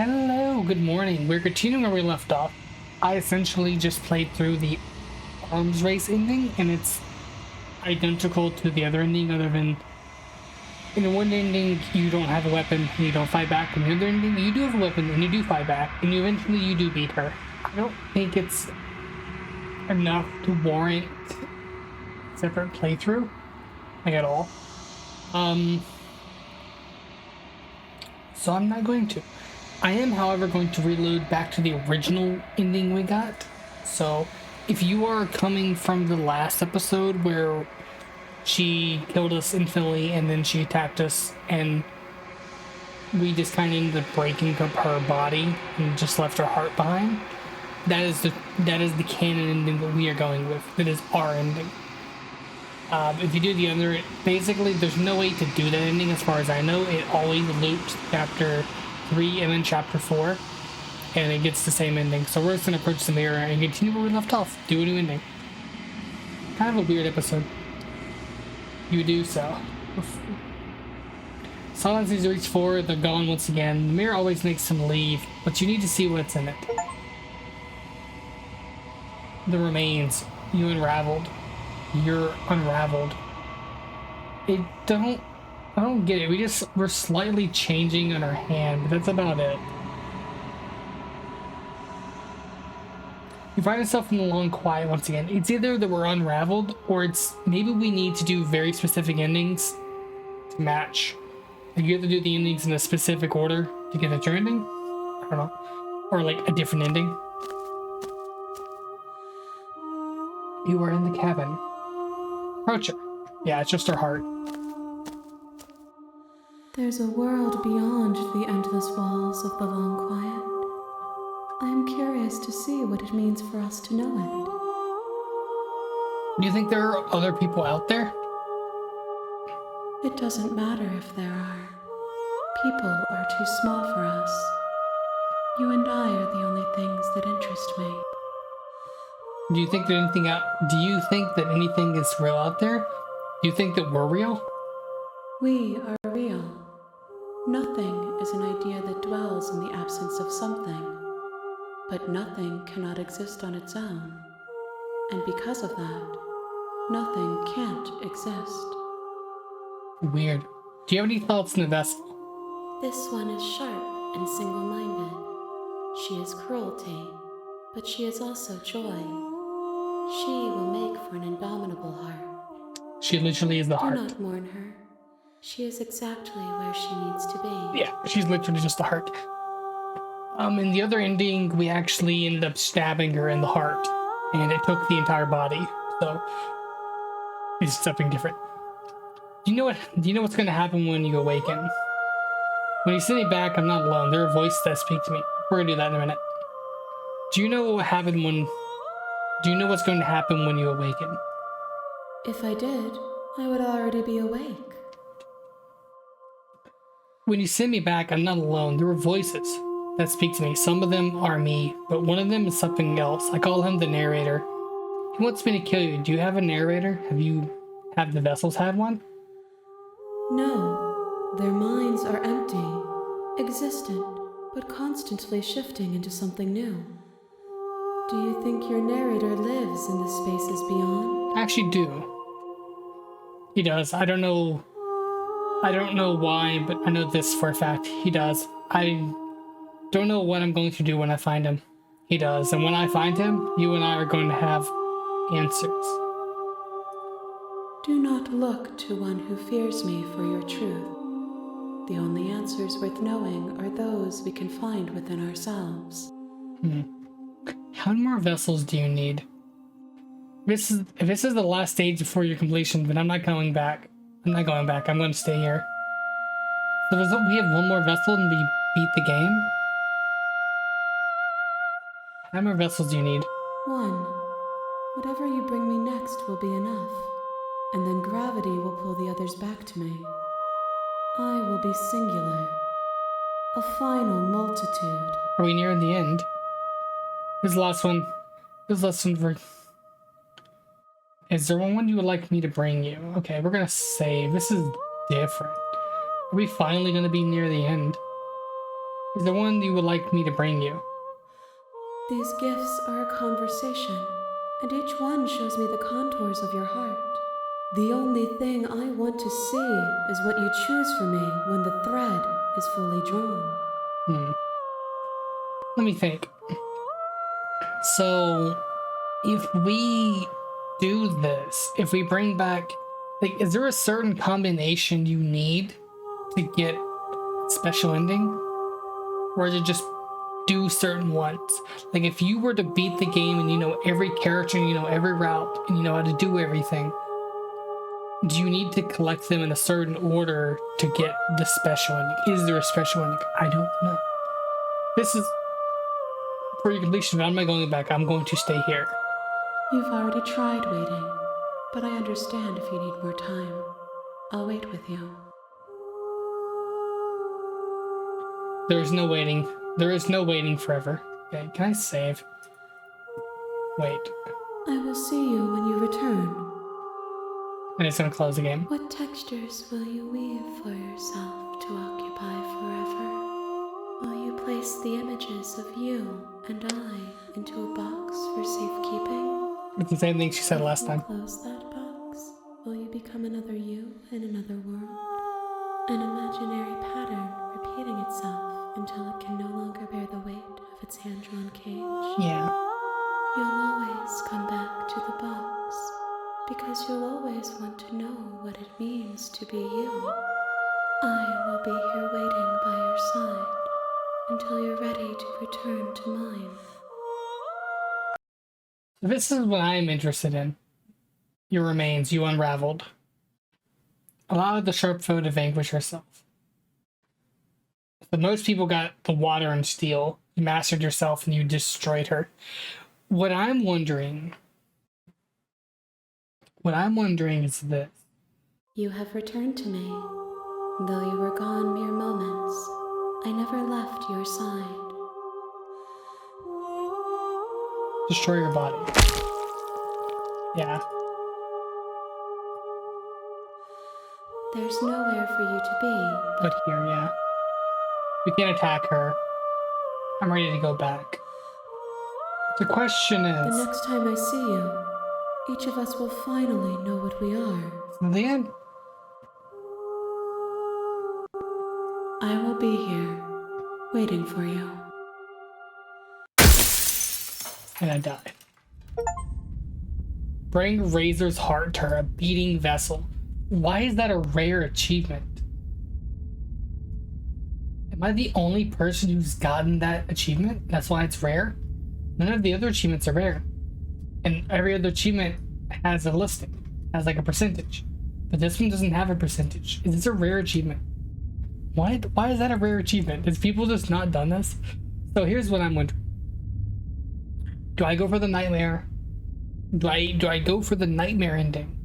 Hello, good morning. We're continuing where we left off. I essentially just played through the arms race ending, and it's identical to the other ending, other than in one ending you don't have a weapon and you don't fight back. In the other ending you do have a weapon and you do fight back, and eventually you do beat her. I don't think it's enough to warrant separate playthrough, like at all. So I'm not going to. I am, however, going to reload back to the original ending we got. So if you are coming from the last episode where she killed us instantly and then she attacked us and we just kind of ended up breaking up her body and just left her heart behind, that is the canon ending that we are going with. That is our ending. If you do the other, basically there's no way to do that ending as far as I know. It always loops chapter 3 and then chapter 4, and it gets the same ending. So we're just going to approach the mirror and continue where we left off. Do a new ending. Kind of a weird episode. You do so. Silence needs to reach forward. They're gone once again. The mirror always makes them leave, but you need to see what's in it. The remains. You unraveled. You're unraveled. I don't get it. We're slightly changing on our hand, but that's about it. You find yourself in the long quiet once again. It's either that we're unraveled, or it's maybe we need to do very specific endings to match. Like you have to do the endings in a specific order to get a true ending. I don't know. Or like a different ending. You are in the cabin. Approach her. Yeah, it's just her heart. There's a world beyond the endless walls of the long quiet. I am curious to see what it means for us to know Do you think there are other people out there? it. It doesn't matter if there are. People are too small for us. You and I are the only things that interest me. Do you think that anything is real out there? Do you think that we're real? We are real. Nothing is an idea that dwells in the absence of something, but nothing cannot exist on its own, and because of that, nothing can't exist. Weird. Do you have any thoughts on the vessel? This one is sharp and single-minded. She is cruelty, but she is also joy. She will make for an indomitable heart. She literally is the heart. Do not mourn her. She is exactly where she needs to be. Yeah, she's literally just the heart. In the other ending, we actually ended up stabbing her in the heart, and it took the entire body. So it's something different. Do you know what's going to happen when you awaken? When you send me back, I'm not alone. There are voices that speak to me. We're gonna do that in a minute. Do you know what will happen when? Do you know what's going to happen when you awaken? If I did, I would already be awake. When you send me back, I'm not alone. There are voices that speak to me. Some of them are me, but one of them is something else. I call him the narrator. He wants me to kill you. Do you have a narrator? Have the vessels had one? No, their minds are empty, existent, but constantly shifting into something new. Do you think your narrator lives in the spaces beyond? I actually do. He does. I don't know why, but I know this for a fact. He does. I don't know what I'm going to do when I find him. He does. And when I find him, you and I are going to have answers. Do not look to one who fears me for your truth. The only answers worth knowing are those we can find within ourselves. How many more vessels do you need? If this is the last stage before your completion, then I'm not going back. I'm not going back. I'm going to stay here. So we have one more vessel and we beat the game? How many more vessels do you need? One. Whatever you bring me next will be enough, and then gravity will pull the others back to me. I will be singular. A final multitude. Are we near the end? This is the last one. For... Is there one you would like me to bring you? Okay, we're gonna save. This is different. Are we finally gonna be near the end? is there one you would like me to bring you? These gifts are a conversation, and each one shows me the contours of your heart. The only thing I want to see is what you choose for me when the thread is fully drawn. Let me think. So, if we do this, if we bring back, like, is there a certain combination you need to get special ending? Or is it just do certain ones? Like, if you were to beat the game and you know every character, and you know every route, and you know how to do everything, do you need to collect them in a certain order to get the special ending? Is there a special ending? I don't know. This is for your completion. I'm not going back. I'm going to stay here. You've already tried waiting, but I understand if you need more time. I'll wait with you. There's no waiting. There is no waiting forever. Okay, can I save? Wait. I will see you when you return. And it's gonna close the game. What textures will you weave for yourself to occupy forever? Will you place the images of you and I into a box for safekeeping? It's the same thing she said last time. Close that box. Will you become another you in another world? An imaginary pattern repeating itself until it can no longer bear the weight of its hand-drawn cage? Yeah. You'll always come back to the box, because you'll always want to know what it means to be you. I will be here waiting by your side until you're ready to return to mine. This is what I'm interested in. Your remains, you unraveled. Allow the sharp foe to vanquish herself. But most people got the water and steel. You mastered yourself and you destroyed her. What I'm wondering is this. You have returned to me. Though you were gone mere moments, I never left your side. Destroy your body. Yeah. There's nowhere for you to be. But here, yeah. We can't attack her. I'm ready to go back. The question is... The next time I see you, each of us will finally know what we are. In the end, I will be here, waiting for you. and I died. Bring Razor's heart to her, a beating vessel. Why is that a rare achievement? Am I the only person who's gotten that achievement? That's why it's rare? None of the other achievements are rare. And every other achievement has a listing, has like a percentage. But this one doesn't have a percentage. Is this a rare achievement? Why is that a rare achievement? Has people just not done this? So here's what I'm wondering. Do I go for the nightmare? Do I go for the nightmare ending?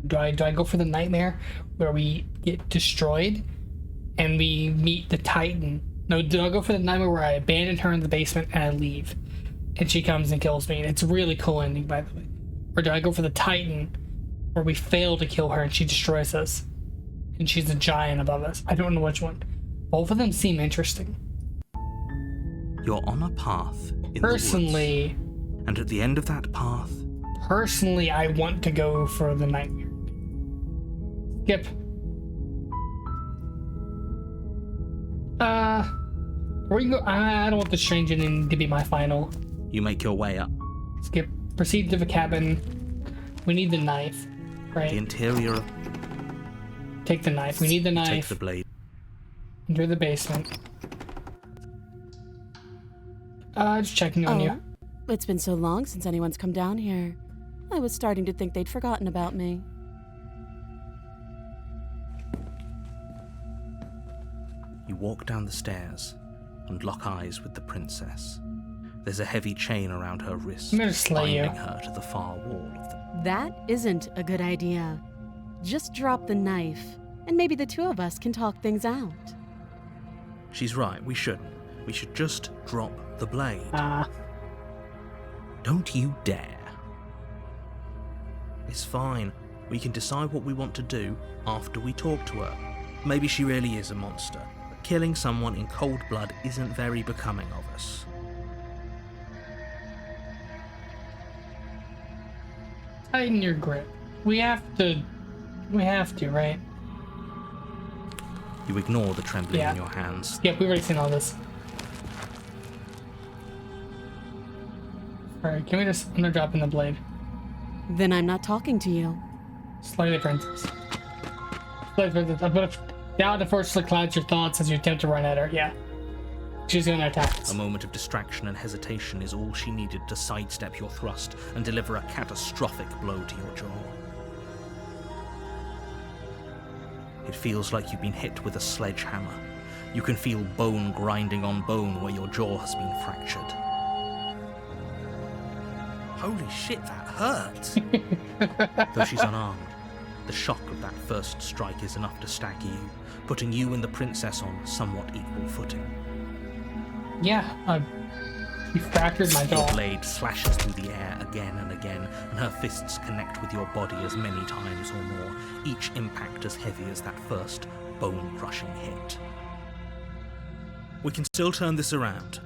Do I go for the nightmare where we get destroyed and we meet the Titan? No, do I go for the nightmare where I abandon her in the basement and I leave and she comes and kills me? And it's a really cool ending, by the way. Or do I go for the Titan where we fail to kill her and she destroys us and she's a giant above us? I don't know which one. Both of them seem interesting. You're on a path in Personally, the woods, and at the end of that path, personally, I want to go for the nightmare. Skip. Or we can go. I don't want the strange ending to be my final. you make your way up. Skip. Proceed to the cabin. We need the knife, The right? interior of Take the knife. We need the take knife. the blade. Enter the basement. Just checking on you. It's been so long since anyone's come down here. I was starting to think they'd forgotten about me. You walk down the stairs and lock eyes with the princess. There's a heavy chain around her wrist, I'm gonna slay you. binding her to the far wall of the... That isn't a good idea. Just drop the knife, and maybe the two of us can talk things out. She's right, we shouldn't. We should just drop the blade. Don't you dare. It's fine. We can decide what we want to do after we talk to her. Maybe she really is a monster, Killing someone in cold blood isn't very becoming of us. Tighten your grip. We have to, right? You ignore the trembling in your hands. Yep, we've already seen all this. Alright, can we just underdrop in the blade? Then I'm not talking to you. Slightly, princess. Slightly, princess. I'm gonna doubt unfortunately clouds your thoughts as you attempt to run at her. Yeah. She's gonna attack us. A moment of distraction and hesitation is all she needed to sidestep your thrust and deliver a catastrophic blow to your jaw. It feels like you've been hit with a sledgehammer. You can feel bone grinding on bone where your jaw has been fractured. Holy shit, that hurts! Though she's unarmed, the shock of that first strike is enough to stagger you, putting you and the princess on somewhat equal footing. Yeah, you fractured my jaw. Your blade slashes through the air again and again, and her fists connect with your body as many times or more, each impact as heavy as that first bone-crushing hit. We can still turn this around.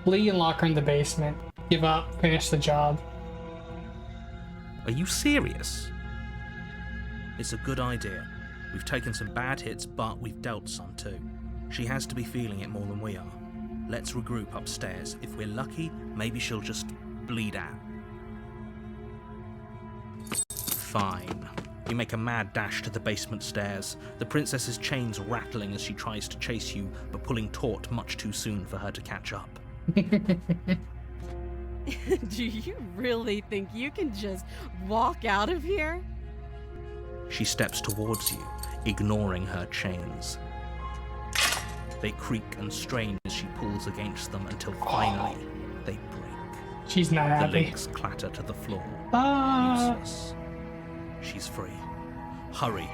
Flee and lock her in the basement. Give up, finish the job. Are you serious? It's a good idea. We've taken some bad hits, but we've dealt some too. She has to be feeling it more than we are. Let's regroup upstairs. If we're lucky, maybe she'll just bleed out. Fine. You make a mad dash to the basement stairs, the princess's chains rattling as she tries to chase you, but pulling taut much too soon for her to catch up. Do you really think you can just walk out of here? She steps towards you, ignoring her chains. They creak and strain as she pulls against them until finally they break. She's not The happy. links clatter to the floor. Ah. Useless. She's free. Hurry.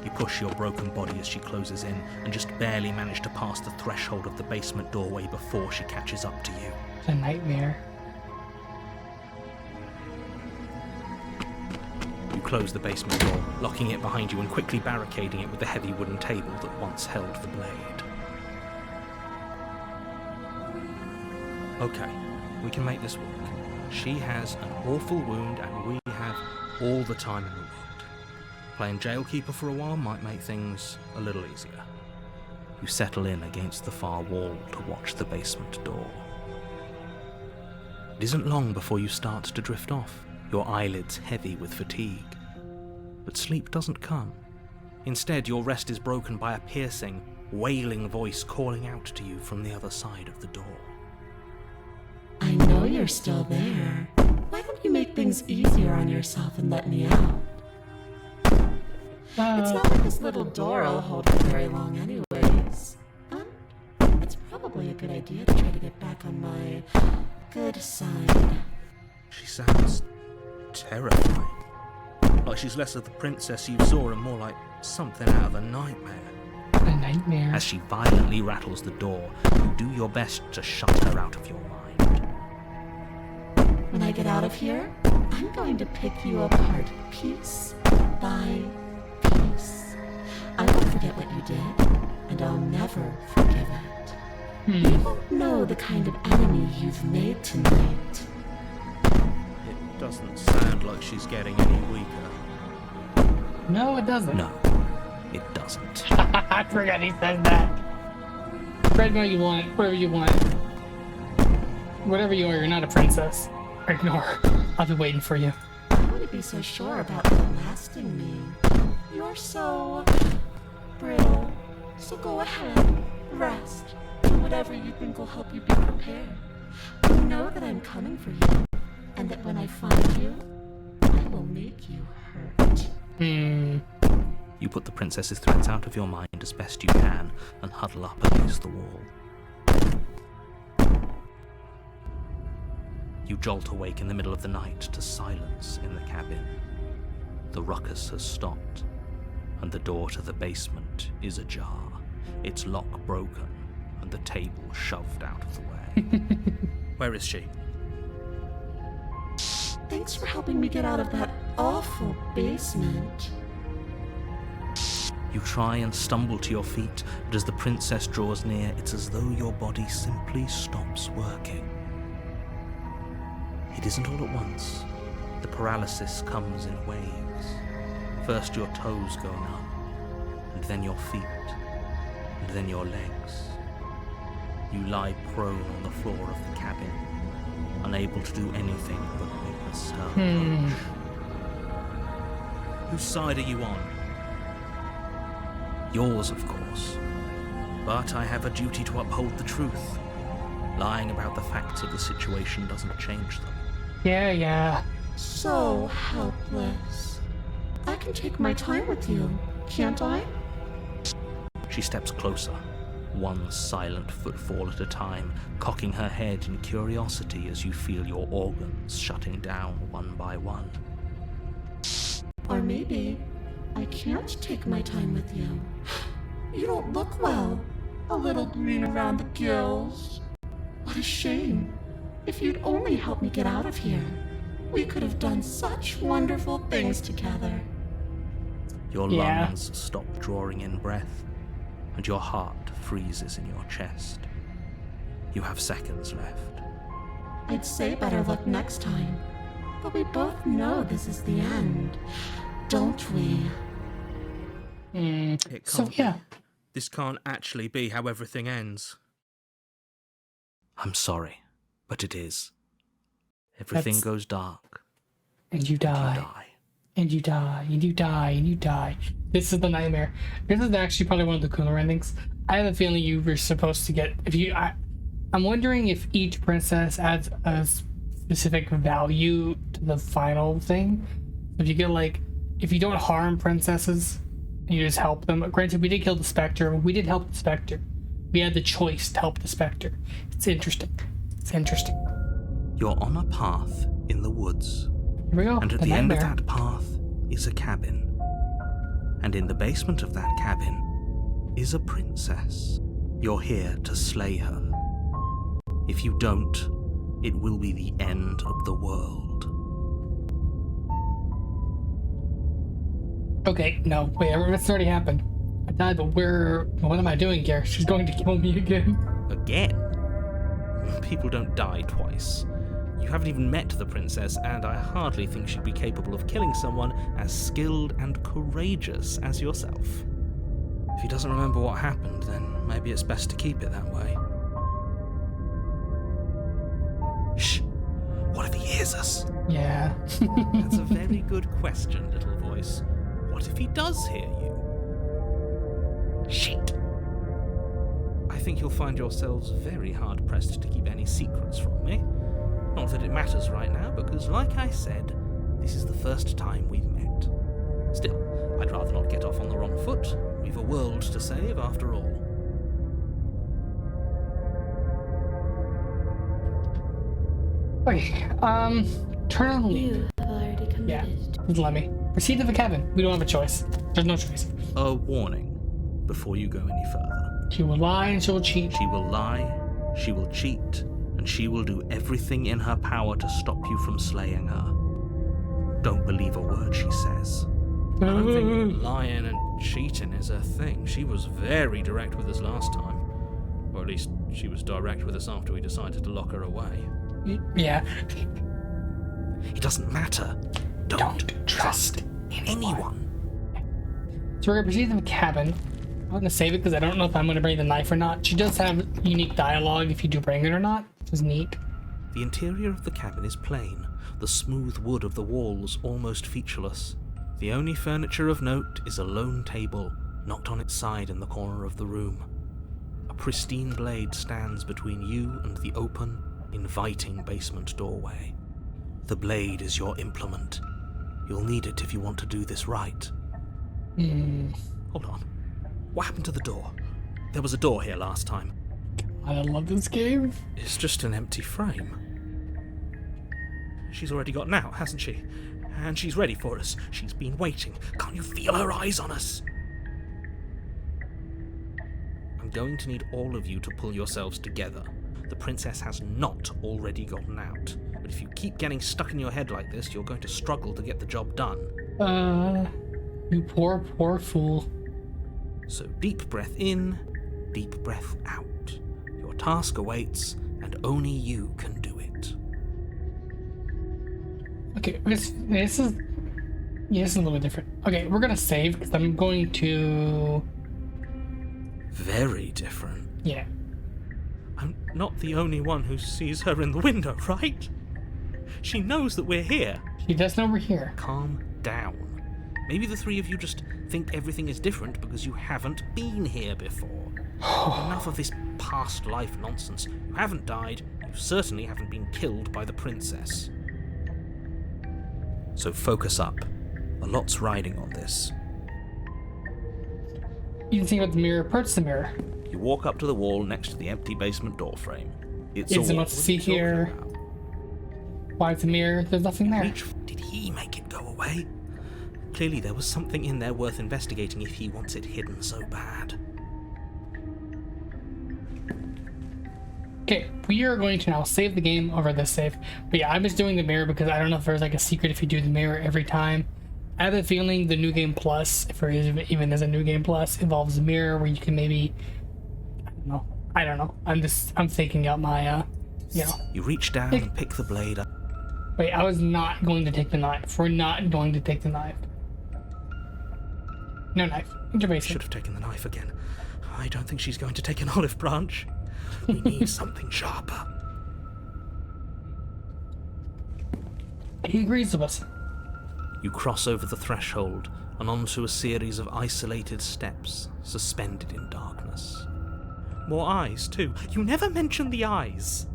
You push your broken body as she closes in and just barely manage to pass the threshold of the basement doorway before she catches up to you. It's a nightmare. You close the basement door, locking it behind you and quickly barricading it with the heavy wooden table that once held the blade. Okay, we can make this work. She has an awful wound and we have all the time in the world. Playing jailkeeper for a while might make things a little easier. You settle in against the far wall to watch the basement door. It isn't long before you start to drift off, your eyelids heavy with fatigue. But sleep doesn't come. Instead, your rest is broken by a piercing, wailing voice calling out to you from the other side of the door. I know you're still there. Why don't you make things easier on yourself and let me out? It's not like this little door will hold for very long anyways. It's probably a good idea to try to get back on my good side. She sounds terrifying. Like she's less of the princess you saw and more like something out of a nightmare. A nightmare. As she violently rattles the door, you do your best to shut her out of your mind. When I get out of here, I'm going to pick you apart piece by piece. I won't forget what you did, and I'll never forgive it. You won't know the kind of enemy you've made tonight. It doesn't sound like she's getting any weaker. No, it doesn't. No, it doesn't. I forgot he said that. Fred, what you want, whatever you want. Whatever you are, you're not a princess. Ignore her. I'll be waiting for you. I wouldn't be so sure about outlasting me. You're so brittle. So go ahead, rest. Do whatever you think will help you be prepared. You know that I'm coming for you, and that when I find you, I will make you hurt. You put the princess's threats out of your mind as best you can and huddle up against the wall. You jolt awake in the middle of the night to silence in the cabin. The ruckus has stopped, and the door to the basement is ajar, its lock broken, and the table shoved out of the way. Where is she? Thanks for helping me get out of that awful basement. You try and stumble to your feet, but as the princess draws near, it's as though your body simply stops working. It isn't all at once. The paralysis comes in waves. First your toes go numb, and then your feet, and then your legs. You lie prone on the floor of the cabin, unable to do anything but witness her approach. Whose side are you on? Yours, of course. But I have a duty to uphold the truth. Lying about the facts of the situation doesn't change them. Yeah. So helpless. I can take my time with you, can't I? She steps closer, one silent footfall at a time, cocking her head in curiosity as you feel your organs shutting down one by one. Or maybe I can't take my time with you. You don't look well. A little green around the gills. What a shame. If you'd only helped me get out of here, we could have done such wonderful things together. Your lungs stop drawing in breath, and your heart freezes in your chest. You have seconds left. I'd say better luck next time, but we both know this is the end, don't we? It So can't yeah. be. This can't actually be how everything ends. I'm sorry, but it is. Everything goes dark. And you die. And you die. And you die. And you die. This is the nightmare. This is actually probably one of the cooler endings. I have a feeling you were supposed to get. I'm wondering if each princess adds a specific value to the final thing. If you get if you don't harm princesses, you just help them. Granted, we did kill the Spectre, but we did help the Spectre. We had the choice to help the Spectre. It's interesting. You're on a path in the woods. Here we go. And at the end of that path is a cabin. And in the basement of that cabin is a princess. You're here to slay her. If you don't, it will be the end of the world. Okay, no, wait, that's already happened. I died, but what am I doing here? She's going to kill me again. Again? People don't die twice. You haven't even met the princess, and I hardly think she'd be capable of killing someone as skilled and courageous as yourself. If he doesn't remember what happened, then maybe it's best to keep it that way. Shh! What if he hears us? Yeah. That's a very good question, little voice. What if he does hear you? Shit! I think you'll find yourselves very hard-pressed to keep any secrets from me. Not that it matters right now, because like I said, this is the first time we've met. Still, I'd rather not get off on the wrong foot. We've a world to save after all. Okay, turn on the lead. You have already committed. Yeah, let me. Proceed to the cabin. We don't have a choice. There's no choice. A warning before you go any further. She will lie and she will cheat. She will lie, she will cheat, and she will do everything in her power to stop you from slaying her. Don't believe a word she says. I don't think lying and cheating is her thing. She was very direct with us last time. Or at least she was direct with us after we decided to lock her away. Yeah. It doesn't matter. Don't trust anyone. So we're gonna proceed to the cabin. I'm gonna save it because I don't know if I'm gonna bring the knife or not. She does have unique dialogue if you do bring it or not, which is neat. The interior of the cabin is plain, the smooth wood of the walls almost featureless. The only furniture of note is a lone table, knocked on its side in the corner of the room. A pristine blade stands between you and the open, inviting basement doorway. The blade is your implement. You'll need it if you want to do this right. Hold on. What happened to the door? There was a door here last time. I love this game. It's just an empty frame. She's already gotten out, hasn't she? And she's ready for us. She's been waiting. Can't you feel her eyes on us? I'm going to need all of you to pull yourselves together. The princess has not already gotten out. But if you keep getting stuck in your head like this, you're going to struggle to get the job done. You poor fool. So deep breath in, deep breath out. Your task awaits, and only you can do it. Okay, this is a little bit different. Okay, we're gonna save because I'm going to. Very different. Yeah. I'm not the only one who sees her in the window, right? She knows that we're here. She does know we're here. Calm down. Maybe the three of you just think everything is different because you haven't been here before. Enough of this past life nonsense. You haven't died. You certainly haven't been killed by the princess. So focus up. A lot's riding on this. You can see about the mirror. Approach the mirror. You walk up to the wall next to the empty basement door frame. It's Is a it wall. much to see What are you here? talking about? Why is the mirror? There's nothing there. Did he make it go away? Clearly there was something in there worth investigating if he wants it hidden so bad. Okay, we are going to now save the game over this save. But yeah, I'm just doing the mirror because I don't know if there's like a secret if you do the mirror every time. I have a feeling the New Game Plus, if there is even as a New Game Plus, involves a mirror where you can maybe, I don't know. I'm thinking out my, You reach down and pick the blade up. Wait, I was not going to take the knife. We're not going to take the knife. No knife. Intervention. Should have taken the knife again. I don't think she's going to take an olive branch. We need something sharper. He agrees with us. You cross over the threshold and onto a series of isolated steps, suspended in darkness. More eyes, too. You never mention the eyes.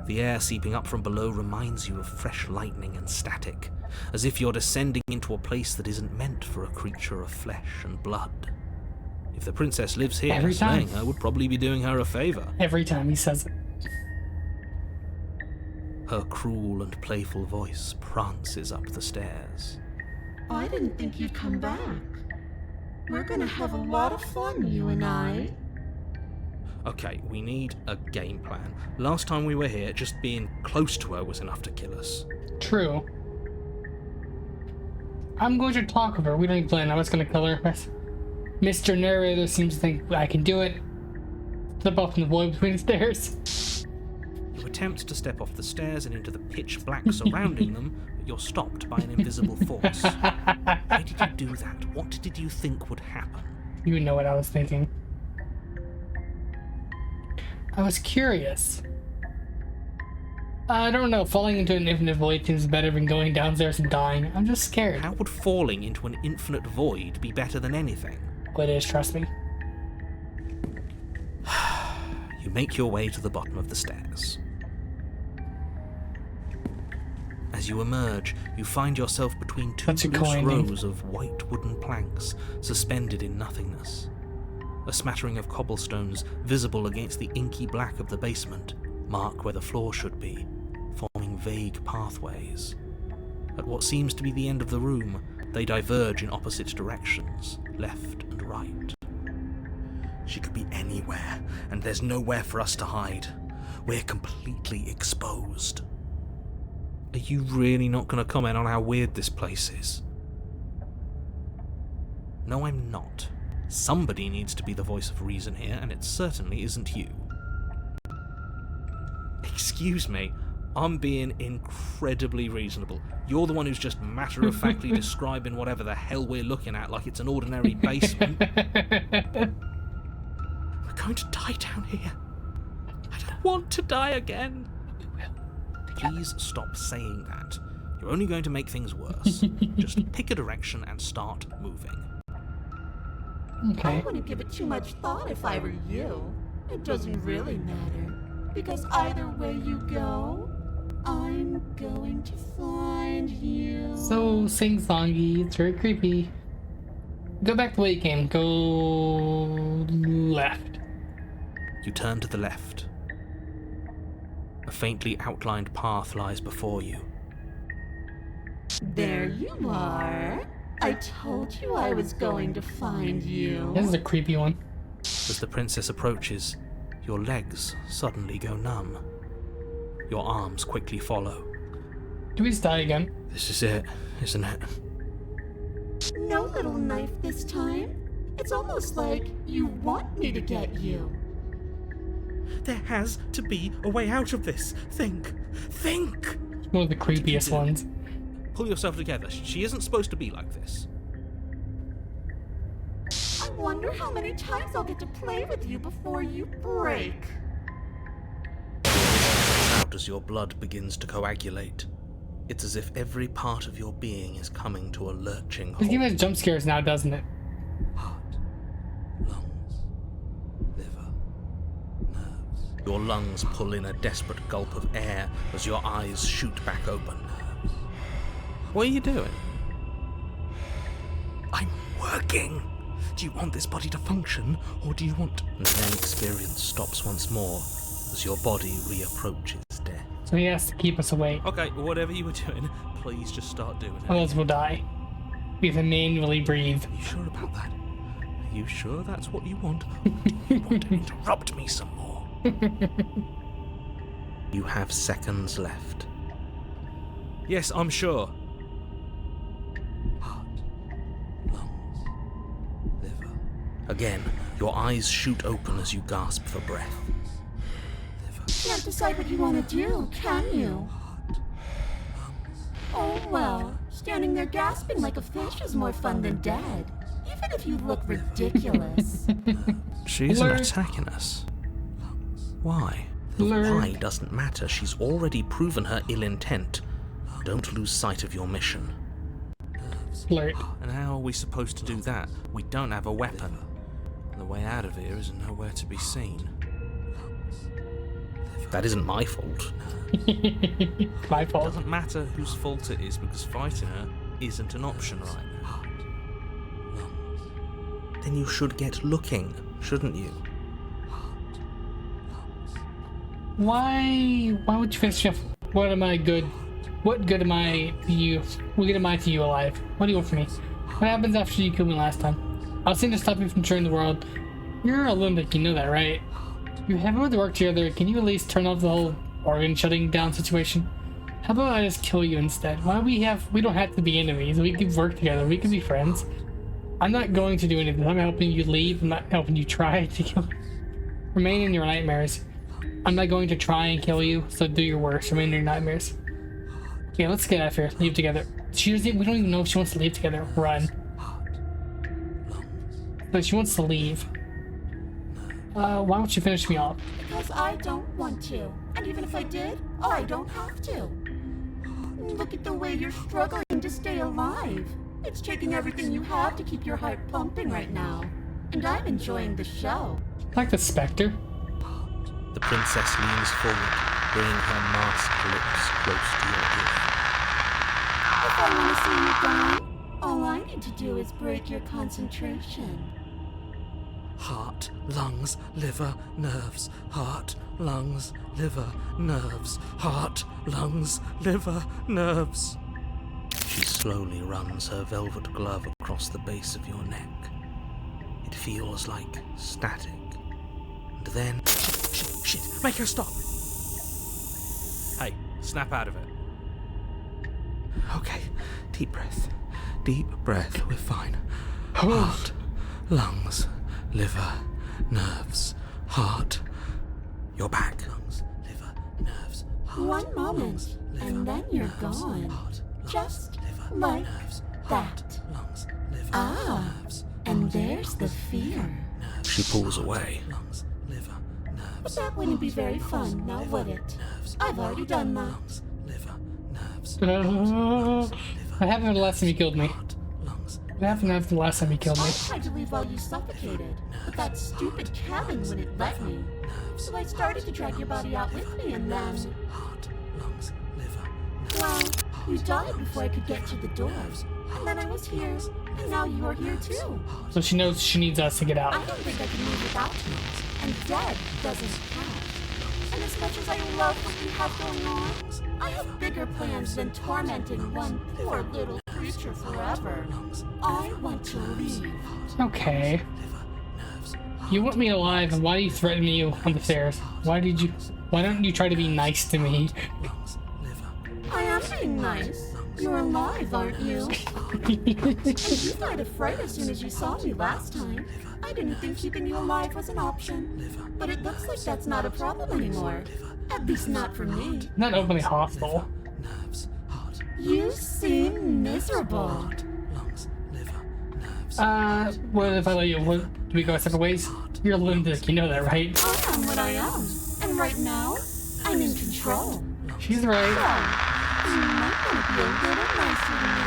The air seeping up from below reminds you of fresh lightning and static, as if you're descending into a place that isn't meant for a creature of flesh and blood. If the princess lives here, Every time. slaying her would probably be doing her a favor. Every time he says it. Her cruel and playful voice prances up the stairs. I didn't think you'd come back. We're gonna have a lot of fun, you and I. Okay, we need a game plan. Last time we were here, just being close to her was enough to kill us. True. I'm going to talk with her. We don't need to plan. I'm just going to kill her. Mr. Narrator seems to think I can do it. Slip off in the void between the stairs. You attempt to step off the stairs and into the pitch black surrounding them, but you're stopped by an invisible force. Why did you do that? What did you think would happen? You know what I was thinking. I was curious. I don't know. Falling into an infinite void seems better than going downstairs and dying. I'm just scared. How would falling into an infinite void be better than anything? It is, trust me. You make your way to the bottom of the stairs. As you emerge, you find yourself between two That's a loose coin. rows of white wooden planks suspended in nothingness. A smattering of cobblestones visible against the inky black of the basement mark where the floor should be, forming vague pathways. At what seems to be the end of the room, they diverge in opposite directions, left and right. She could be anywhere, and there's nowhere for us to hide. We're completely exposed. Are you really not going to comment on how weird this place is? No, I'm not. Somebody needs to be the voice of reason here, and it certainly isn't you. Excuse me, I'm being incredibly reasonable. You're the one who's just matter-of-factly describing whatever the hell we're looking at like it's an ordinary basement. We're going to die down here. I don't want to die again. Please stop saying that. You're only going to make things worse. Just pick a direction and start moving. Okay. I wouldn't give it too much thought if I were you. It doesn't really matter. Because either way you go, I'm going to find you. So sing-songy. It's very creepy. Go back the way you came. Go left. You turn to the left. A faintly outlined path lies before you. There you are. I told you I was going to find you. This is a creepy one. As the princess approaches, your legs suddenly go numb. Your arms quickly follow. Do we just die again? This is it, isn't it? No little knife this time. It's almost like you want me to get you. There has to be a way out of this. Think. One of the creepiest ones. Pull yourself together. She isn't supposed to be like this. I wonder how many times I'll get to play with you before you break. Out as your blood begins to coagulate. It's as if every part of your being is coming to a lurching It's halt. giving us jump scares now, doesn't it? Heart, lungs, liver, nerves. Your lungs pull in a desperate gulp of air as your eyes shoot back open. What are you doing? I'm working. Do you want this body to function, or do you want... And then experience stops once more as your body reapproaches death. So he has to keep us awake. Okay, whatever you were doing, please just start doing it. Otherwise we'll die. We have to manually breathe. Are you sure about that? Are you sure that's what you want? Or do you want to interrupt me some more? You have seconds left. Yes, I'm sure. Heart, lungs, liver. Again, your eyes shoot open as you gasp for breath. Liver. Can't decide what you want to do, can you? Oh well, standing there gasping like a fish is more fun than dead. Even if you look ridiculous. She isn't Blurred. attacking us. Why? The Blurred. why doesn't matter. She's already proven her ill intent. Don't lose sight of your mission. Flirt. And how are we supposed to do that? We don't have a weapon. And the way out of here is nowhere to be seen. That isn't my fault. My It fault. doesn't matter whose fault it is because fighting her isn't an option right now. Then you should get looking, shouldn't you? Why would you finish off? What am I good? What good am I to you? What good am I to you alive? What do you want from me? What happens after you killed me last time? I was saying to stop you from destroying the world. You're a lunatic, you know that, right? You haven't to work together. Can you at least turn off the whole organ shutting down situation? How about I just kill you instead? We don't have to be enemies. We could work together. We could be friends. I'm not going to do anything. I'm helping you leave. I'm not helping you try to kill. Remain in your nightmares. I'm not going to try and kill you, so do your worst. Remain in your nightmares. Okay, let's get out of here. Leave together. We don't even know if she wants to leave together. Run. But she wants to leave. Why don't you finish me off? Because I don't want to. And even if I did, I don't have to. Look at the way you're struggling to stay alive. It's taking everything you have to keep your heart pumping right now. And I'm enjoying the show. Like the Spectre. The princess leans forward, bringing her masked lips close to your ear. If I want to see you gone, all I need to do is break your concentration. Heart, lungs, liver, nerves. Heart, lungs, liver, nerves. Heart, lungs, liver, nerves. She slowly runs her velvet glove across the base of your neck. It feels like static. And then... Shit, make her stop! Hey, snap out of it. Okay, deep breath. Deep breath, we're fine. Heart, lungs, liver, nerves, heart. You're back. Lungs, liver, nerves, heart. One moment, lungs, liver, and then you're nerves, gone. heart, lungs, Just liver, like nerves, that. heart, lungs, liver, Ah, nerves, and lungs, there's the liver, fear. nerves. She pulls away. Lungs, liver, But nerves, that wouldn't be lungs, very liver, fun, now would it? nerves, I've already done that. lungs, liver, nerves, What happened the last time you killed me? heart, lungs, What happened after the last time you killed me? I tried to leave while you suffocated, but that stupid cabin wouldn't let me. So I started to drag your body out with me, and then... heart, lungs, liver, Well, you died before I could get to the doors. And then I was here, and now you're here too. So she knows she needs us to get I out. don't think I can move without you. And dead doesn't count. And as much as I love what you have going on, I have bigger plans than tormenting one poor little creature forever. I want to leave. Okay. You want me alive, and why do you threaten me on the stairs? Why don't you try to be nice to me? I am being nice. You're alive, aren't you? You died of fright as soon as you saw me last time. I didn't think keeping you alive was an option. But it looks like that's not a problem anymore. At least not for me. Not openly hostile. You seem miserable. What if I let you? Do we go separate ways? You're a lunatic, you know that, right? I am what I am. And right now, I'm in control. She's right. So, you might want to be a little nicer to me.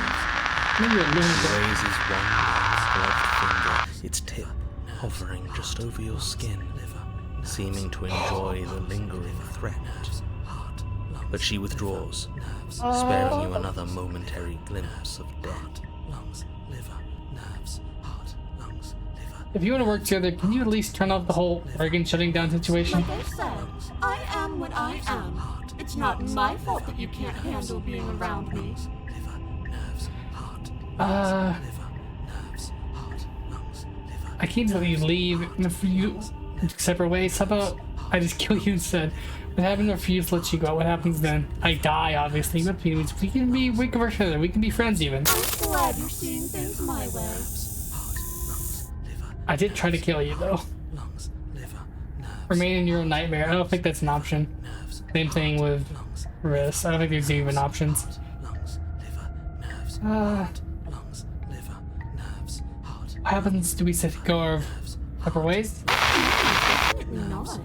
Maybe you're a lunatic. Raises one last gloved finger, its tip hovering just over your skin, seeming to enjoy the lingering threat. But she withdraws, sparing you another momentary glimpse of death. If you want to work together, can you at least turn off the whole organ shutting down situation? Like I said, I am what I am. It's not my fault that you can't handle being around me. I can't let you leave if you separate ways. How about I just kill you instead? What happens if you let you go? What happens then? I die, obviously, but we can work together. We can be friends even. I'm glad you're seeing things my way. I did try to kill you though. Remain in your own nightmare. I don't think that's an option. Same thing with risk. I don't think there's even options. What happens? Do we set go our separate ways? Definitely not.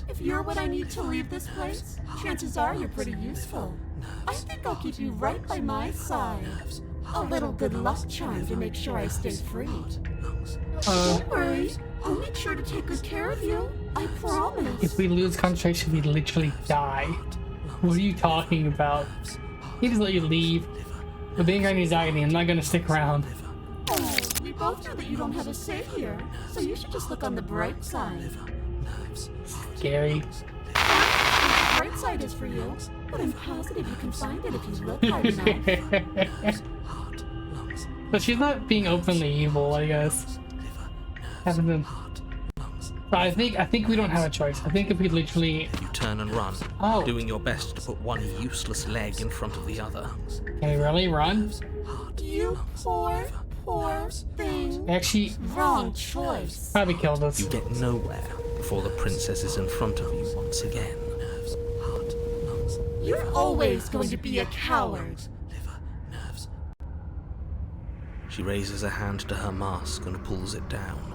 If you're what I need to leave this place, chances are you're pretty useful. I think I'll keep you right by my side. A little good luck charm to make sure I stay free. Don't worry, I'll make sure to take good care of you. I promise. If we lose concentration, we literally die. What are you talking about? He just let you leave. With being on anxiety, I'm not gonna stick around. Oh, we both know that you don't have a savior, so you should just look on the bright side. Scary. The bright side is for you, but I'm positive you can find it if you look hard enough. But she's not being openly evil, I guess. Haven't been. But I think we don't have a choice. I think if we literally You turn and run, doing your best to put one useless leg in front of the other. can we really run? You poor thing. Actually, Wrong choice. probably killed us. You get nowhere before the princess is in front of you once again. You're always going to be a coward. She raises a hand to her mask and pulls it down.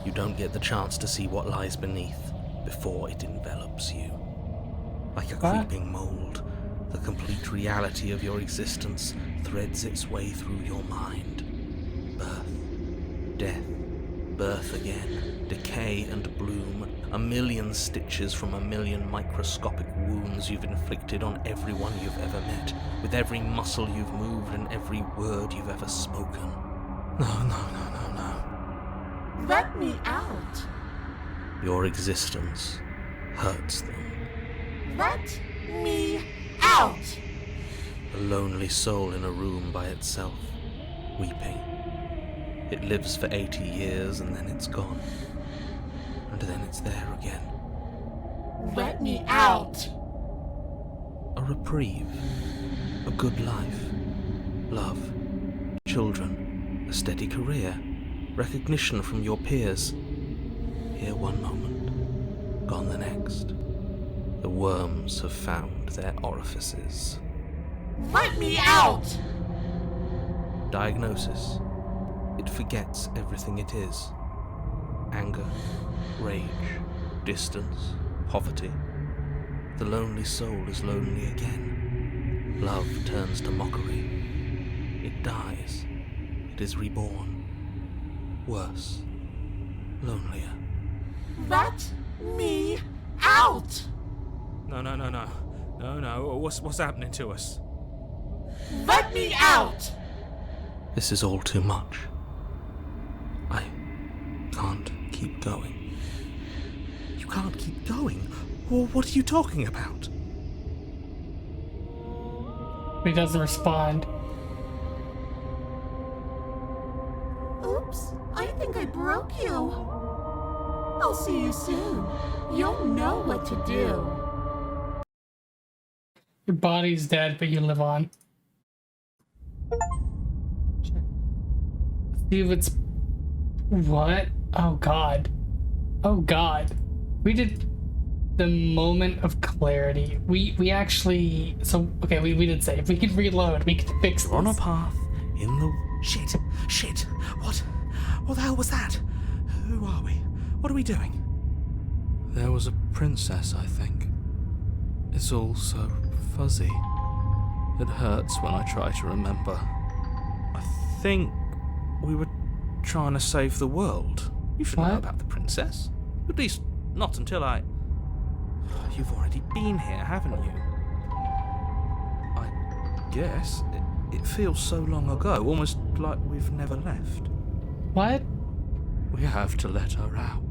You don't get the chance to see what lies beneath before it envelops you. Like a creeping mold, the complete reality of your existence threads its way through your mind. Birth, death, birth again, decay and bloom, a million stitches from a million microscopic wounds you've inflicted on everyone you've ever met, with every muscle you've moved and every word you've ever spoken. No. Let me out. Your existence hurts them. Let me out. A lonely soul in a room by itself, weeping. It lives for 80 years and then it's gone. And then it's there again. Let me out. A reprieve. A good life. Love. Children. A steady career. Recognition from your peers. Here one moment, gone the next. The worms have found their orifices. Let me out. Diagnosis. It forgets everything it is. Anger, rage, distance, poverty. The lonely soul is lonely again. Love turns to mockery. It dies. It is reborn. Worse. Lonelier. Let me out. No. What's happening to us? Let me out. This is all too much. I can't keep going. You can't keep going? Well, what are you talking about? He doesn't respond. Oops, I think I broke you. I'll see you soon. You'll know what to do. Your body's dead, but you live on. See if it's... What? Oh, God. Oh, God. We did the moment of clarity. We actually... So, okay, we did say if we could reload, we could fix this. We're on a path in the... Shit! What the hell was that? Who are we? What are we doing? There was a princess, I think. It's all so fuzzy. It hurts when I try to remember. I think we were trying to save the world. You should know about the princess. At least, not until I... You've already been here, haven't you? I guess. It feels so long ago, almost like we've never left. What? We have to let her out.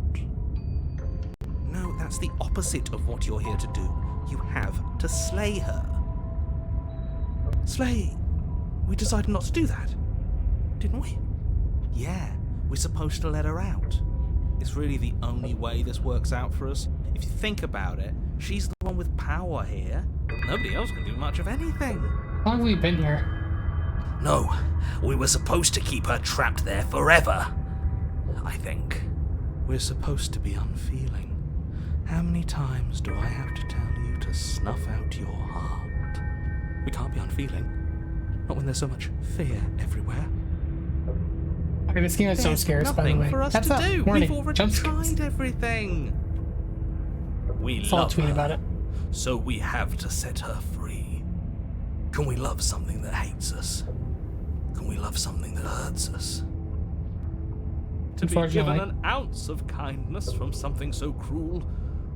No, that's the opposite of what you're here to do. You have to slay her. Slay? We decided not to do that, didn't we? Yeah, we're supposed to let her out. It's really the only way this works out for us. If you think about it, she's the one with power here. Nobody else can do much of anything. How long have we been here? No, we were supposed to keep her trapped there forever. I think. We're supposed to be unfeeling. How many times do I have to tell you to snuff out your heart? We can't be unfeeling. Not when there's so much fear everywhere. Okay, this game is so scary, by the Nothing way. for us That's to not do. warning. We've already Jump scares. tried everything. We Saw a love tweet her, about it. so we have to set her free. Can we love something that hates us? Can we love something that hurts us? To be given Unfortunately. an ounce of kindness from something so cruel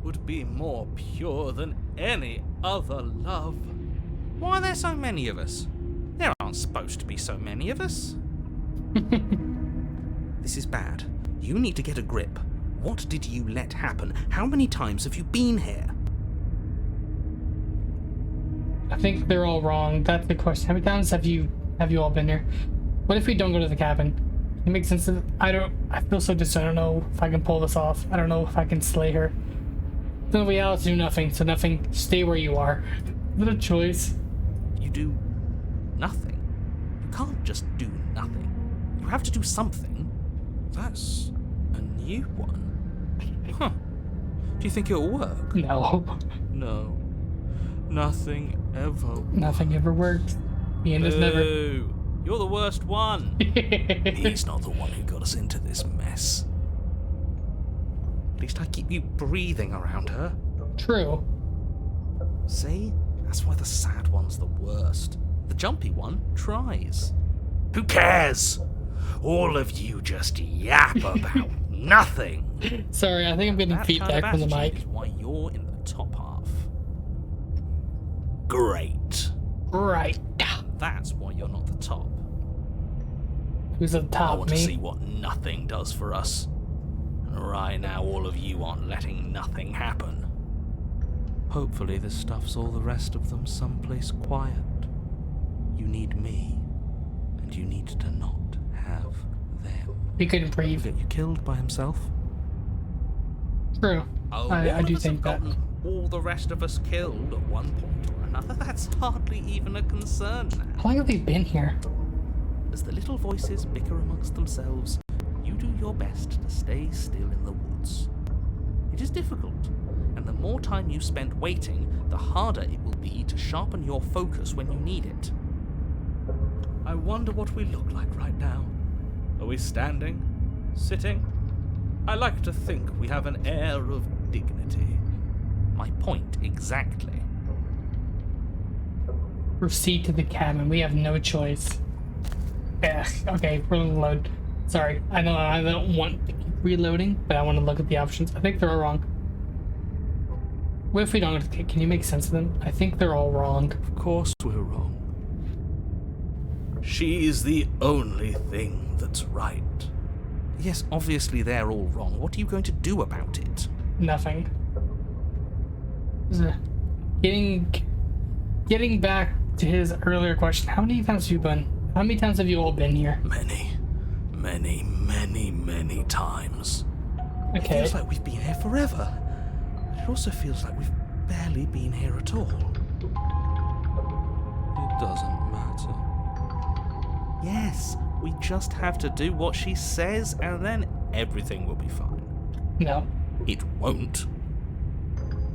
would be more pure than any other love. Why are there so many of us? There aren't supposed to be so many of us. This is bad. You need to get a grip. What did you let happen? How many times have you been here? I think they're all wrong. That's the question. How many times have you all been here? What if we don't go to the cabin? It makes sense. I feel so distant. I don't know if I can pull this off. I don't know if I can slay her. Then we all do nothing. So nothing. Stay where you are. Is it a choice? You do nothing. You can't just do nothing. You have to do something. That's a new one. Huh. Do you think it'll work? No. No. Nothing ever. Nothing ever worked. The end is never. Boo. You're the worst one. He's not the one who got us into this mess. At least I keep you breathing around her. True. See? That's why the sad one's the worst. The jumpy one tries. Who cares? All of you just yap about nothing. Sorry, I think I'm getting That feedback kind from of the attitude mic. is why you're in the top half. Great. Right. That's why you're not the top. Who's at the I top? want to Me? see what nothing does for us. And right now, all of you aren't letting nothing happen. Hopefully this stuff's all the rest of them someplace quiet. You need me, and you need to not have them. He couldn't He'll breathe. get you killed by himself. True. Oh, I one do of us think have that. gotten all the rest of us killed at one point or another. That's hardly even a concern now. How long have they been here? As the little voices bicker amongst themselves, you do your best to stay still in the woods. It is difficult, and the more time you spend waiting, the harder it will be to sharpen your focus when you need it. I wonder what we look like right now. Are we standing? Sitting? I like to think we have an air of dignity. My point exactly. Proceed to the cabin. We have no choice. Ugh, okay, we're gonna load. Sorry, I don't want to keep reloading, but I want to look at the options. I think they're all wrong. What if we don't? Can you make sense of them? I think they're all wrong. Of course we're wrong. She's the only thing that's right. Yes, obviously they're all wrong. What are you going to do about it? Nothing. Getting back to his earlier question, how many times have you been? How many times have you all been here? Many times. It Okay. feels like we've been here forever. But it also feels like we've barely been here at all. It doesn't matter. Yes, We just have to do what she says, and then everything will be fine. No. It won't.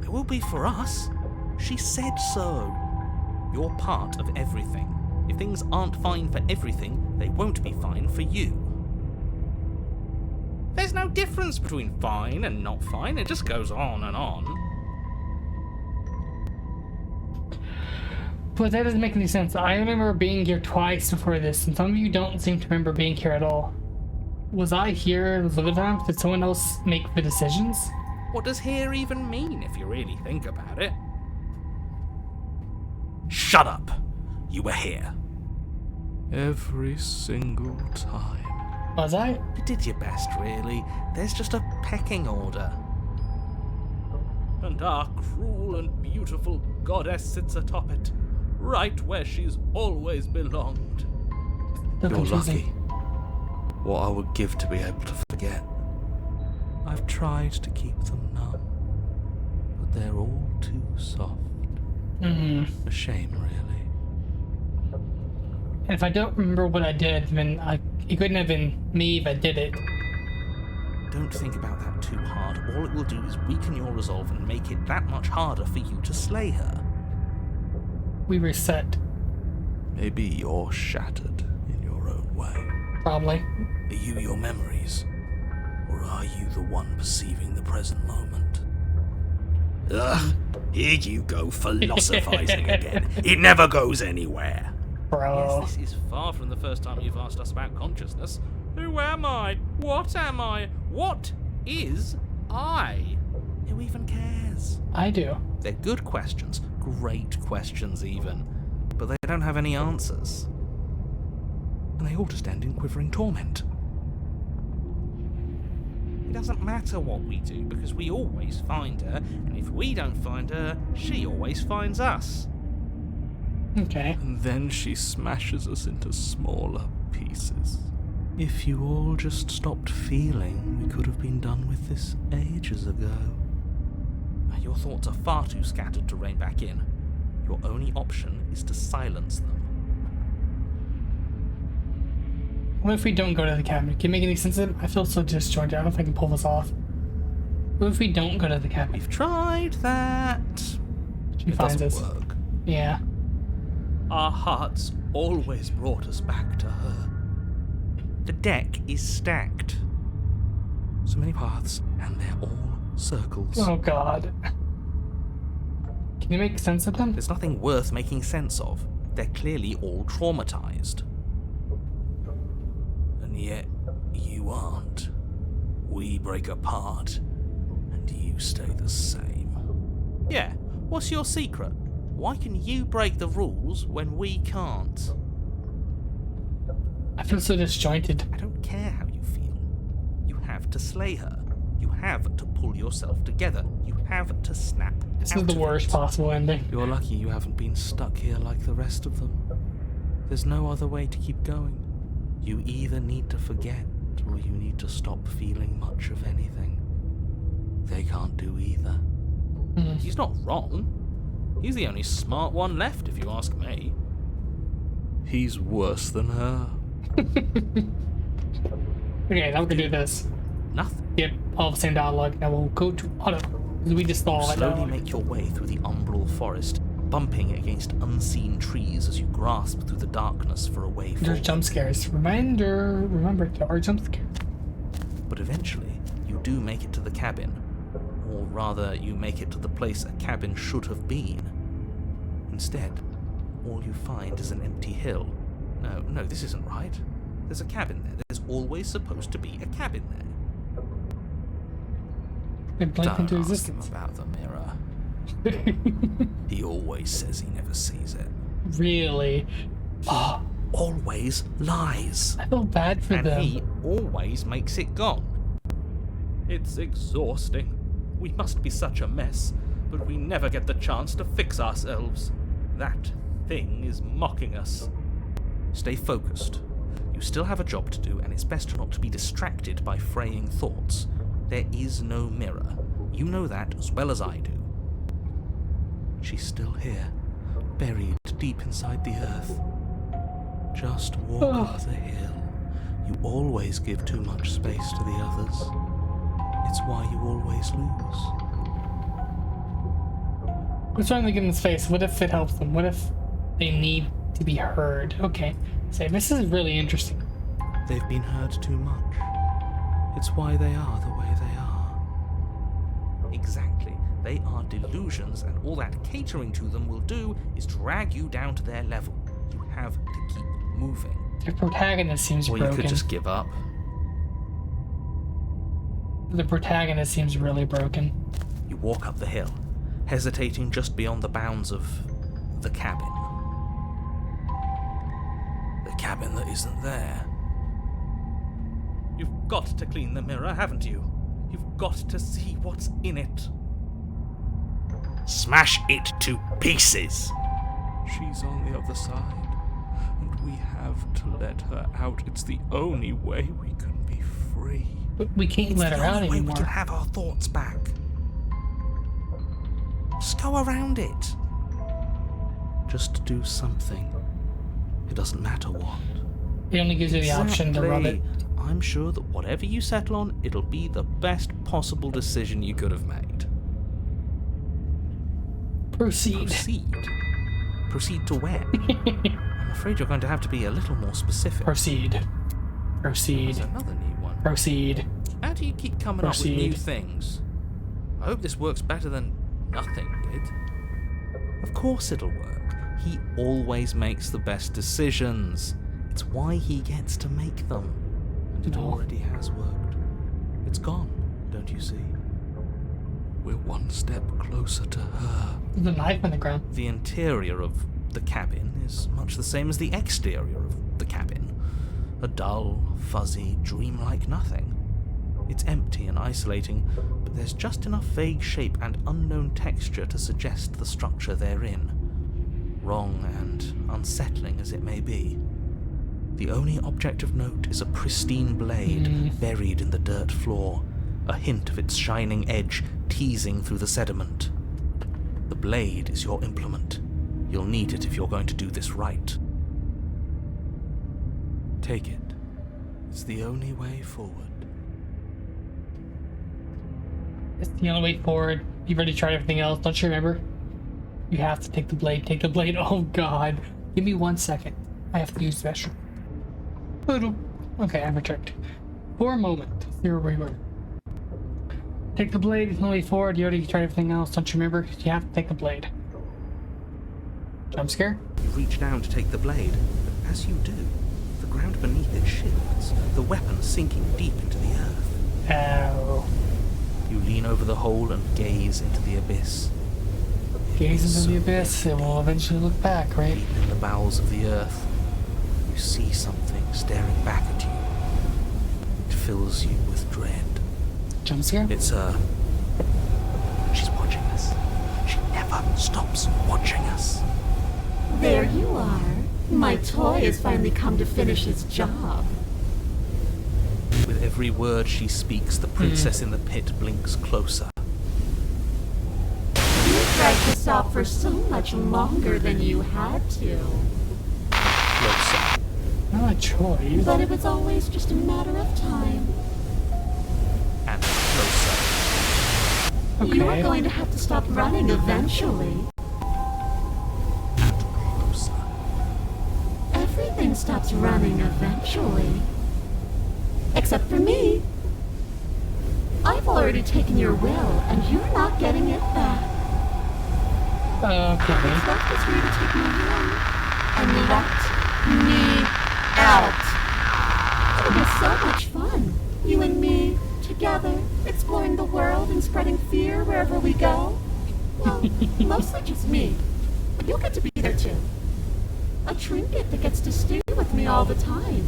It will be for us. She said so. You're part of everything. If things aren't fine for everything, they won't be fine for you. There's no difference between fine and not fine. It just goes on and on. But that doesn't make any sense. I remember being here twice before this, and some of you don't seem to remember being here at all. Was I here the other time? Did someone else make the decisions? What does here even mean if you really think about it? Shut up! You were here. Every single time. Was I? You did your best, really. There's just a pecking order. And our cruel and beautiful goddess sits atop it, right where she's always belonged. So You're confusing. lucky. What I would give to be able to forget. I've tried to keep them numb, but they're all too soft. A shame, really. And if I don't remember what I did, then it couldn't have been me if I did it. Don't think about that too hard. All it will do is weaken your resolve and make it that much harder for you to slay her. We reset, Maybe you're shattered in your own way. probably. Are you your memories? Or are you the one perceiving the present moment? Ugh, here you go philosophizing again. It never goes anywhere. Bro. Yes, this is far from the first time you've asked us about consciousness. Who am I? What am I? What is I? Who even cares? I do. They're good questions, great questions even, but they don't have any answers. And they all just end in quivering torment. It doesn't matter what we do, because we always find her, and if we don't find her, she always finds us. Okay. And then she smashes us into smaller pieces. If you all just stopped feeling, we could have been done with this ages ago. Your thoughts are far too scattered to rein back in. Your only option is to silence them. What if we don't go to the cabin? Can it make any sense? I feel so disjointed. I don't know if I can pull this off. What if we don't go to the cabin? We've tried that. She It finds doesn't us. work. Yeah. Our hearts always brought us back to her. The deck is stacked. So many paths, and they're all circles. Oh god. Can you make sense of them? There's nothing worth making sense of. They're clearly all traumatized. And yet, you aren't. We break apart, and you stay the same. Yeah, what's your secret? Why can you break the rules when we can't? I feel so disjointed. I don't care how you feel. You have to slay her. You have to pull yourself together. You have to snap. This out is the of worst it. possible ending. You're lucky you haven't been stuck here like the rest of them. There's no other way to keep going. You either need to forget, or you need to stop feeling much of anything. They can't do either. He's not wrong. He's the only smart one left, if you ask me. He's worse than her. Okay, now we're gonna do this. Nothing. Get all the same dialogue. Now we'll go to auto. Because we just saw that Slowly dialogue. make your way through the umbral forest, bumping against unseen trees as you grasp through the darkness for a way There's forward. jump scares. Remember, there are jump scares. But eventually, you do make it to the cabin. Or rather, you make it to the place a cabin should have been. Instead, all you find is an empty hill. No, this isn't right. There's a cabin there. There's always supposed to be a cabin there. It blinked into Don't ask him existence. about the mirror. He always says he never sees it. Really? Oh, Always lies. I feel bad for And them. he always makes it gone. It's exhausting. We must be such a mess, but we never get the chance to fix ourselves. That thing is mocking us. Stay focused. You still have a job to do, and it's best not to be distracted by fraying thoughts. There is no mirror. You know that as well as I do. She's still here, buried deep inside the earth. Just walk up the hill, You always give too much space to the others. It's why you always lose. What's wrong with getting in his face? What if it helps them? What if they need to be heard? Okay. So this is really interesting. They've been heard too much. It's why they are the way they are. Exactly. They are delusions, and all that catering to them will do is drag you down to their level. You have to keep moving. Their protagonist seems Or broken. you could just give up. The protagonist seems really broken. You walk up the hill, hesitating just beyond the bounds of the cabin. The cabin that isn't there. You've got to clean the mirror, haven't you? You've got to see what's in it. Smash it to pieces! She's on the other side, and we have to let her out. It's the only way we can be free. But we can't let her out We anymore. can have our thoughts back. Just go around it. Just do something. It doesn't matter what. It only gives you the option to rub it. I'm sure that whatever you settle on, it'll be the best possible decision you could have made. Proceed. Proceed to where? I'm afraid you're going to have to be a little more specific. Proceed. Proceed. There's another new one. Proceed. How do you keep coming up with new Proceed. things? I hope this works better than nothing did. Of course it'll work. He always makes the best decisions. It's why he gets to make them. And it No. already has worked. It's gone, don't you see? We're one step closer to her. There's a knife on the ground. The interior of the cabin is much the same as the exterior of the cabin. A dull, fuzzy, dreamlike nothing. It's empty and isolating, but there's just enough vague shape and unknown texture to suggest the structure they're in. Wrong and unsettling as it may be. The only object of note is a pristine blade buried in the dirt floor, a hint of its shining edge teasing through the sediment. The blade is your implement. You'll need it if you're going to do this right. Take it. It's the only way forward. It's the only way forward. You've already tried everything else. Don't you remember? You have to take the blade. Take the blade. Oh, God. Give me 1 second. I have to use the restroom. Okay, I've returned. For a moment. See where we were. Take the blade. It's the only way forward. You already tried everything else. Don't you remember? You have to take the blade. Jump scare? You reach down to take the blade, but as you do, the ground beneath it shifts, the weapon sinking deep into the earth. Ow. You lean over the hole and gaze into the abyss. Gaze into the abyss. It will eventually look back, right? Deep in the bowels of the earth, you see something staring back at you. It fills you with dread. Jump scare? It's her. She's watching us. She never stops watching us. There you are. My toy has finally come to finish its job. With every word she speaks, the princess in the pit blinks closer. You tried to stop for so much longer than you had to. Closer. Not a choice. But it was always just a matter of time. And closer. You are Okay. going to have to stop running eventually. And closer. Everything stops running eventually. Except for me. I've already taken your will, and you're not getting it back. Okay. What's left is for you to take me home and let me out. It'll be so much fun. You and me, together, exploring the world and spreading fear wherever we go. Well, mostly just me. But you'll get to be there too. A trinket that gets to stay with me all the time.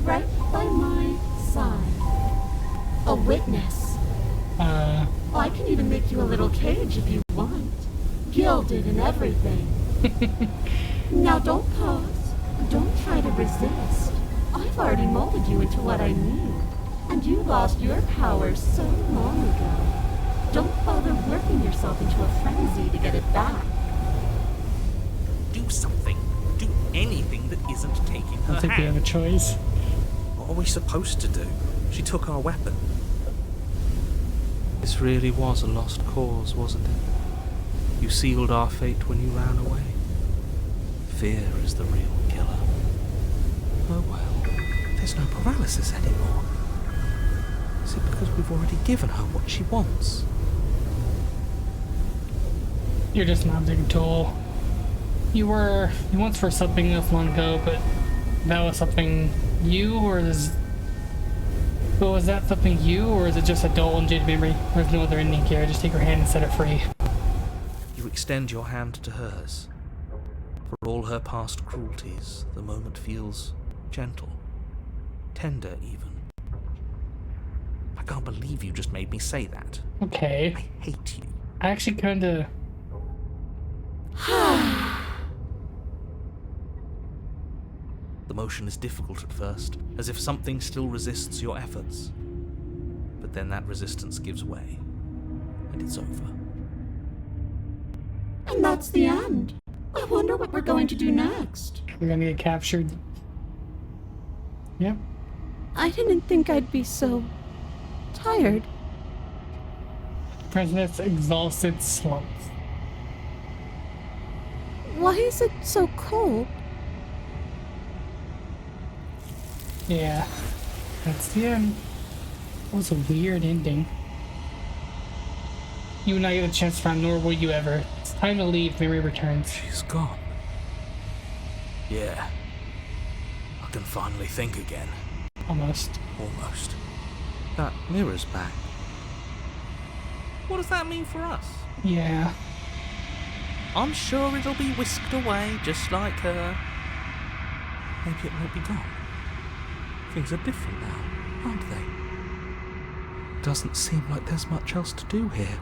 Right by my side. A witness. I can even make you a little cage if you want. Gilded and everything. Now don't pause. Don't try to resist. I've already molded you into what I need. And you lost your power so long ago. Don't bother working yourself into a frenzy to get it back. Do something. Do anything that isn't taking I her think we have hand. a choice. Or What are we supposed to do? She took our weapon. This really was a lost cause, wasn't it? You sealed our fate when you ran away. Fear is the real killer. Oh well, there's no paralysis anymore. Is it because we've already given her what she wants? You're just an object tool. You once for something else long ago, but that was something was that something you, or is it just a dull and jaded memory? There's no other ending here. Just take her hand and set her free. You extend your hand to hers. For all her past cruelties, the moment feels gentle, tender even. I can't believe you just made me say that. Okay. I hate you. I actually kinda... The motion is difficult at first, as if something still resists your efforts. But then that resistance gives way, and it's over. And that's the end. I wonder what we're going to do next. We're gonna get captured. Yep. I didn't think I'd be so tired. Princess exhausted slumps. Why is it so cold? Yeah. That's the end. That was a weird ending. You and I get a chance to find, nor will you ever. It's time to leave. Mary returns. She's gone. Yeah. I can finally think again. Almost. Almost. That mirror's back. What does that mean for us? Yeah. I'm sure it'll be whisked away, just like her. Maybe it won't be gone. Things are different now, aren't they? Doesn't seem like there's much else to do here.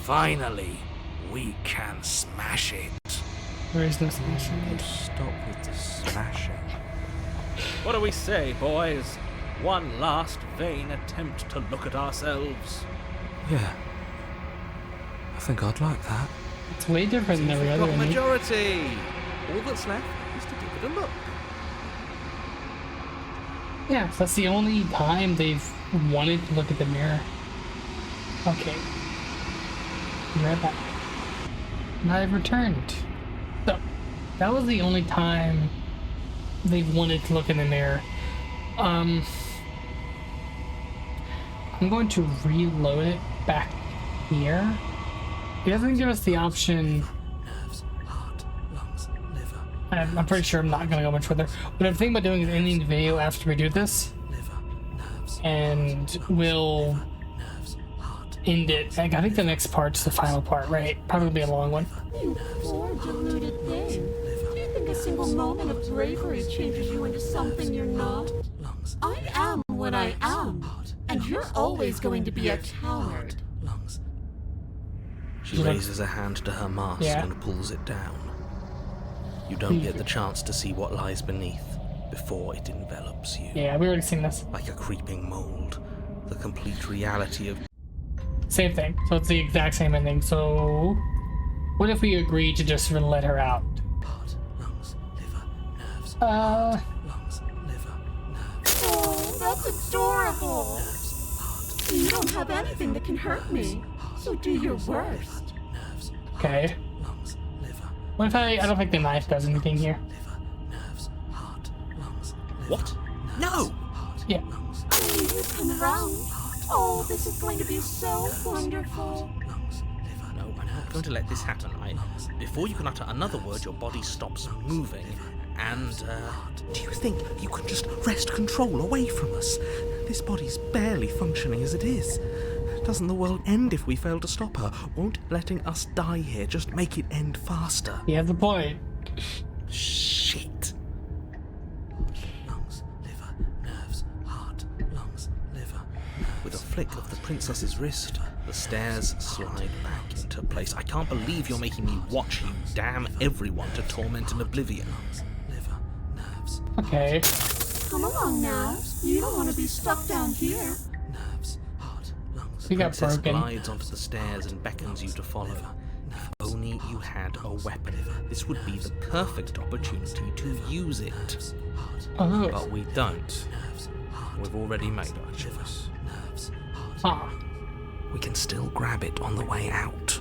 Finally, we can smash it. There is no smashing it. Stop with the smashing. What do we say, boys? One last vain attempt to look at ourselves. Yeah. I think I'd like that. It's way different than every We've other got a ending. majority. All that's left is to give it a look. Yeah, so that's the only time they've wanted to look at the mirror. Okay. Be right back. And I've returned. So, that was the only time they wanted to look in the mirror. I'm going to reload it back here. It doesn't give us the option. Nerves, heart, lungs, liver. I'm pretty sure I'm not going to go much further. What I'm thinking about doing is ending the video after we do this. Liver, nerves, And we'll nerves, heart. end it. I think the next part's the final part, right? Probably be a long one. You poor deluded thing. Do you think a single moment of bravery changes you into something you're not? Lungs, I am what I am, and you're always going to be a coward. lungs. She raises a hand to her mask Yeah. and pulls it down. You don't get the chance to see what lies beneath before it envelops you. Yeah, we already seen this. Like a creeping mold, the complete reality of Same thing. So it's the exact same ending. So what if we agree to just let her out? heart, lungs, liver, nerves, lungs, liver, nerves, Oh, that's adorable. You don't have anything that can hurt me, so do your worst. nerves, Okay. lungs, liver, What if I don't think the knife does anything here? liver, nerves, heart, lungs, liver, What? No! Yeah. Oh, you come around. Oh, this is going to be so wonderful. lungs, liver, No, I'm not going to let this happen. Before you can utter another word, your body stops moving. And, Do you think you can just wrest control away from us? This body's barely functioning as it is. Doesn't the world end if we fail to stop her? Won't letting us die here just make it end faster? He has a point. Shit. Lungs, liver, nerves, heart, lungs, liver. With a flick of the princess's wrist, the stairs slide back into place. I can't believe you're making me watch you damn everyone to torment and oblivion. Liver, nerves, Okay. Come along now. You don't want to be stuck down here. nerves, heart, lungs. We got Princess broken. glides onto the stairs and beckons you to follow. If only you had a weapon. This would be the perfect opportunity to use it. Oh. But we don't. We've already made our choice. Ah. We can still grab it on the way out.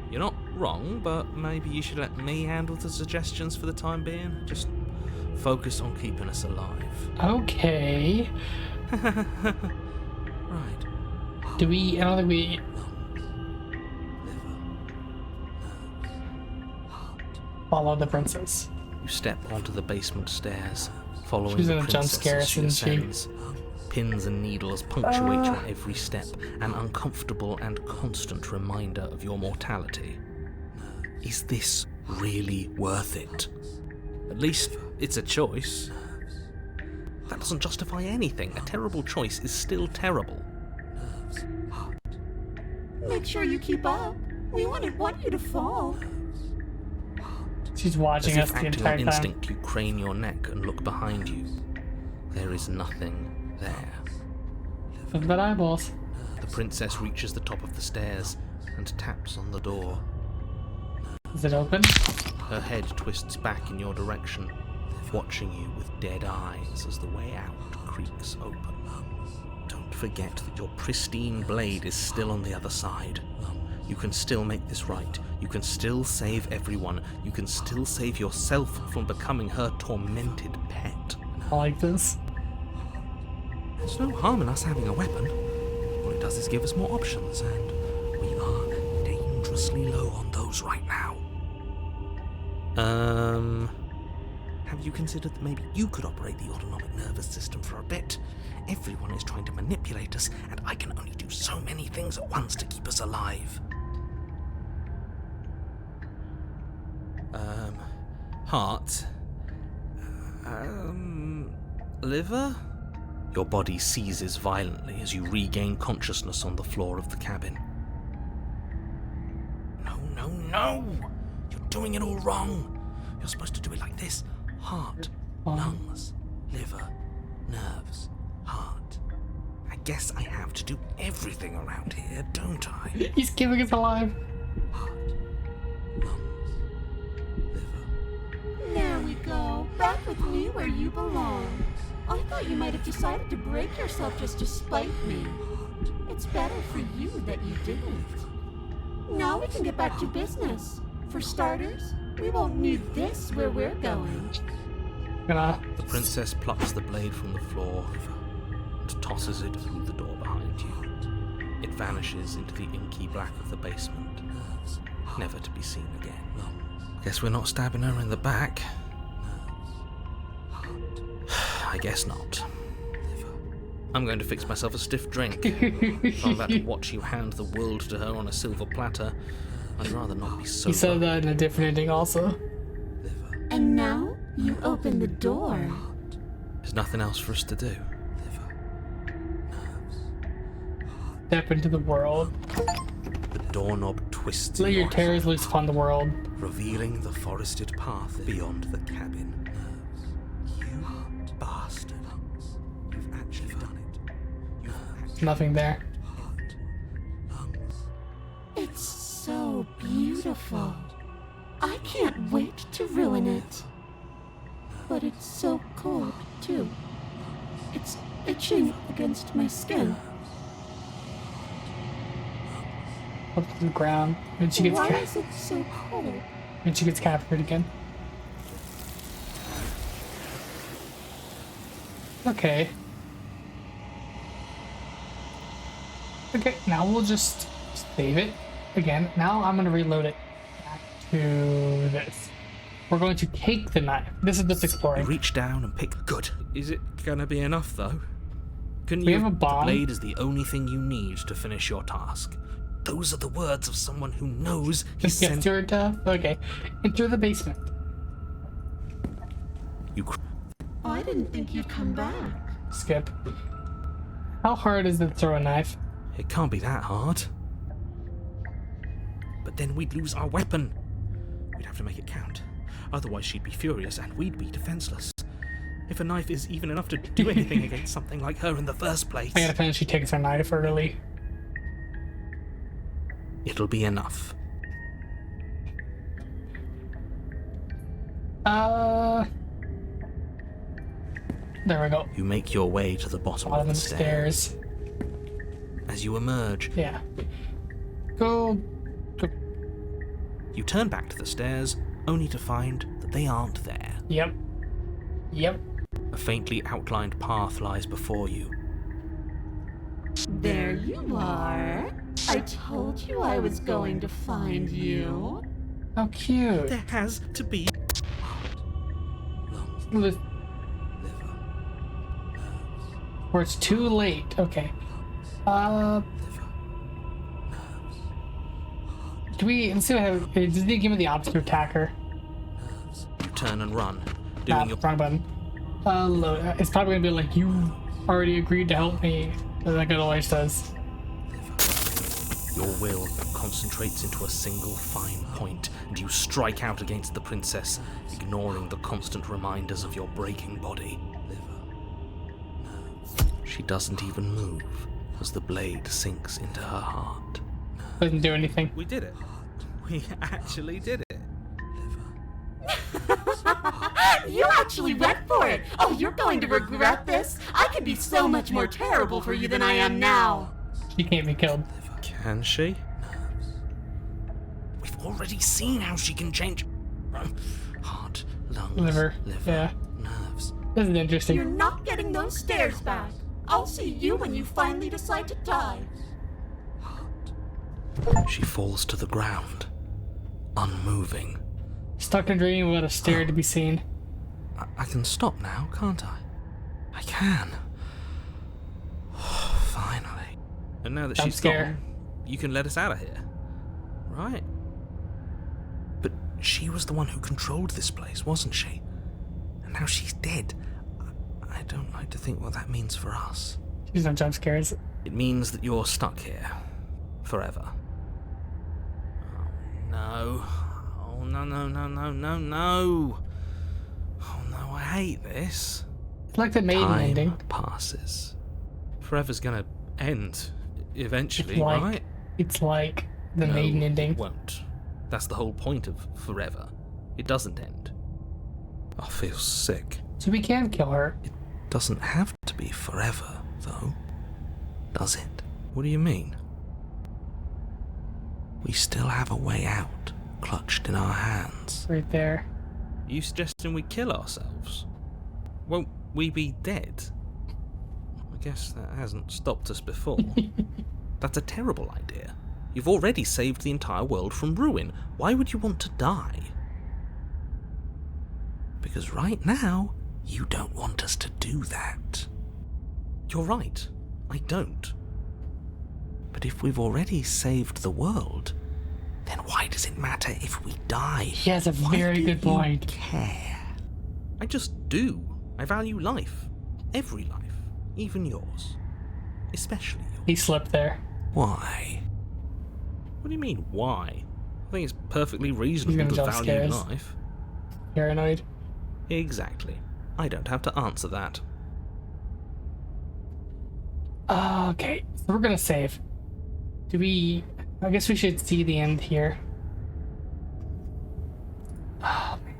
You're not wrong, but maybe you should let me handle the suggestions for the time being. Just focus on keeping us alive. Okay. Right. Do we? I don't think we. Follow the princess. You step onto the basement stairs, following She's the in a jump princess scare, as she isn't she? ascends. Pins and needles punctuate your every step, an uncomfortable and constant reminder of your mortality. Is this really worth it? At least it's a choice. That doesn't justify anything. A terrible choice is still terrible. Make sure you keep up. We wouldn't want you to fall. She's As watching us if the acting entire on time. instinct, you crane your neck and look behind you. There is nothing there. Nothing but eyeballs. The princess reaches the top of the stairs and taps on the door. Is it open? Her head twists back in your direction, watching you with dead eyes as the way out creaks open. Don't forget that your pristine blade is still on the other side. You can still make this right. You can still save everyone. You can still save yourself from becoming her tormented pet. I like this. There's no harm in us having a weapon. All it does is give us more options, and we are dangerously low on those right now. Have you considered that maybe you could operate the autonomic nervous system for a bit? Everyone is trying to manipulate us, and I can only do so many things at once to keep us alive. Heart. Liver? Your body seizes violently as you regain consciousness on the floor of the cabin. No! You're doing it all wrong. You're supposed to do it like this. Heart, lungs, liver, nerves, heart. I guess I have to do everything around here, don't I? He's keeping us alive. Heart, lungs, liver. There we go. Back with me where you belong. I thought you might have decided to break yourself just to spite me. It's better for you that you didn't. Now we can get back to business. For starters, we won't need this where we're going. The princess plucks the blade from the floor and tosses it through the door behind you. It vanishes into the inky black of the basement, never to be seen again. Guess we're not stabbing her in the back. I guess not. I'm going to fix myself a stiff drink. If I'm about to watch you hand the world to her on a silver platter, I'd rather not be sober. He said that in a different ending also. And now you open the door. There's nothing else for us to do. Step into the world. The doorknob twists Let in your your terrors hand, loose upon the world. revealing the forested path beyond the cabin. You bastard. You've actually done it. Nothing there. It's so beautiful. I can't wait to ruin it. But it's so cold, too. It's itching against my skin. Up to the ground. When she gets Why is it so cold? when she gets captured again. Okay. Okay, now we'll just save it again. Now I'm gonna reload it back to this. We're going to take the knife. This is just You exploring. reach down and pick. Good. Is it gonna be enough though? Couldn't We you? have a bomb. The blade is the only thing you need to finish your task. Those are the words of someone who knows he's Just sent. get your tough. Okay. Enter the basement. You. I didn't think you'd come back. Skip. How hard is it to throw a knife? It can't be that hard. But then we'd lose our weapon. We'd have to make it count. Otherwise she'd be furious and we'd be defenseless. If a knife is even enough to do anything against something like her in the first place, I gotta finish. She takes her knife early. it'll be enough. There we go. You make your way to the bottom Bottom of the stairs. As you emerge, Yeah. Go. you turn back to the stairs, only to find that they aren't there. Yep. A faintly outlined path lies before you. There you are. I told you I was going to find you. How cute. There has to be lungs, Li- liver, nerves, Where it's too late. Okay. liver, nerves, Let's see what happens. Does he give me the option to attack her? nerves. You turn and run, doing your Wrong button. Load. It's probably gonna be like, you already agreed to help me, like it always does. Your will concentrates into a single fine point, and you strike out against the princess, ignoring the constant reminders of your breaking body. She doesn't even move as the blade sinks into her heart. Doesn't do anything. We did it. We actually did it. You actually went for it. Oh, you're going to regret this. I could be so much more terrible for you than I am now. She can't be killed. Can she? We've already seen how she can change. Heart, lungs, Liver. Yeah. nerves. This is interesting. You're not getting those stairs back. I'll see you when you finally decide to die. She falls to the ground, unmoving. Stuck in a dream without a stare to be seen. I can stop now, can't I? I can. Finally. And now that I'm she's scared. gone, you can let us out of here. Right? But she was the one who controlled this place, wasn't she? And now she's dead. I don't like to think what that means for us. She's no jump scares. It means that you're stuck here. Forever. Oh no. Oh no, no, no, no, no, no. Oh no, I hate this. It's like the maiden Time ending. passes. Forever's gonna end eventually, It's like right? it's like the No, maiden ending. It won't. That's the whole point of forever. It doesn't end. I feel sick. So we can kill her. It doesn't have to be forever, though. Does it? What do you mean? We still have a way out, clutched in our hands. Right there. Are you suggesting we kill ourselves? Won't we be dead? I guess that hasn't stopped us before. That's a terrible idea. You've already saved the entire world from ruin. Why would you want to die? Because right now, you don't want us to do that. You're right. I don't. But if we've already saved the world, then why does it matter if we die? He has a Why very do good you point. care? I just do. I value life. Every life. Even yours. Especially yours. He slipped there. Why? What do you mean, why? I think it's perfectly reasonable gonna to jump value scares. life. Paranoid. Exactly. I don't have to answer that. Okay, so we're gonna save. I guess we should see the end here. Oh, man.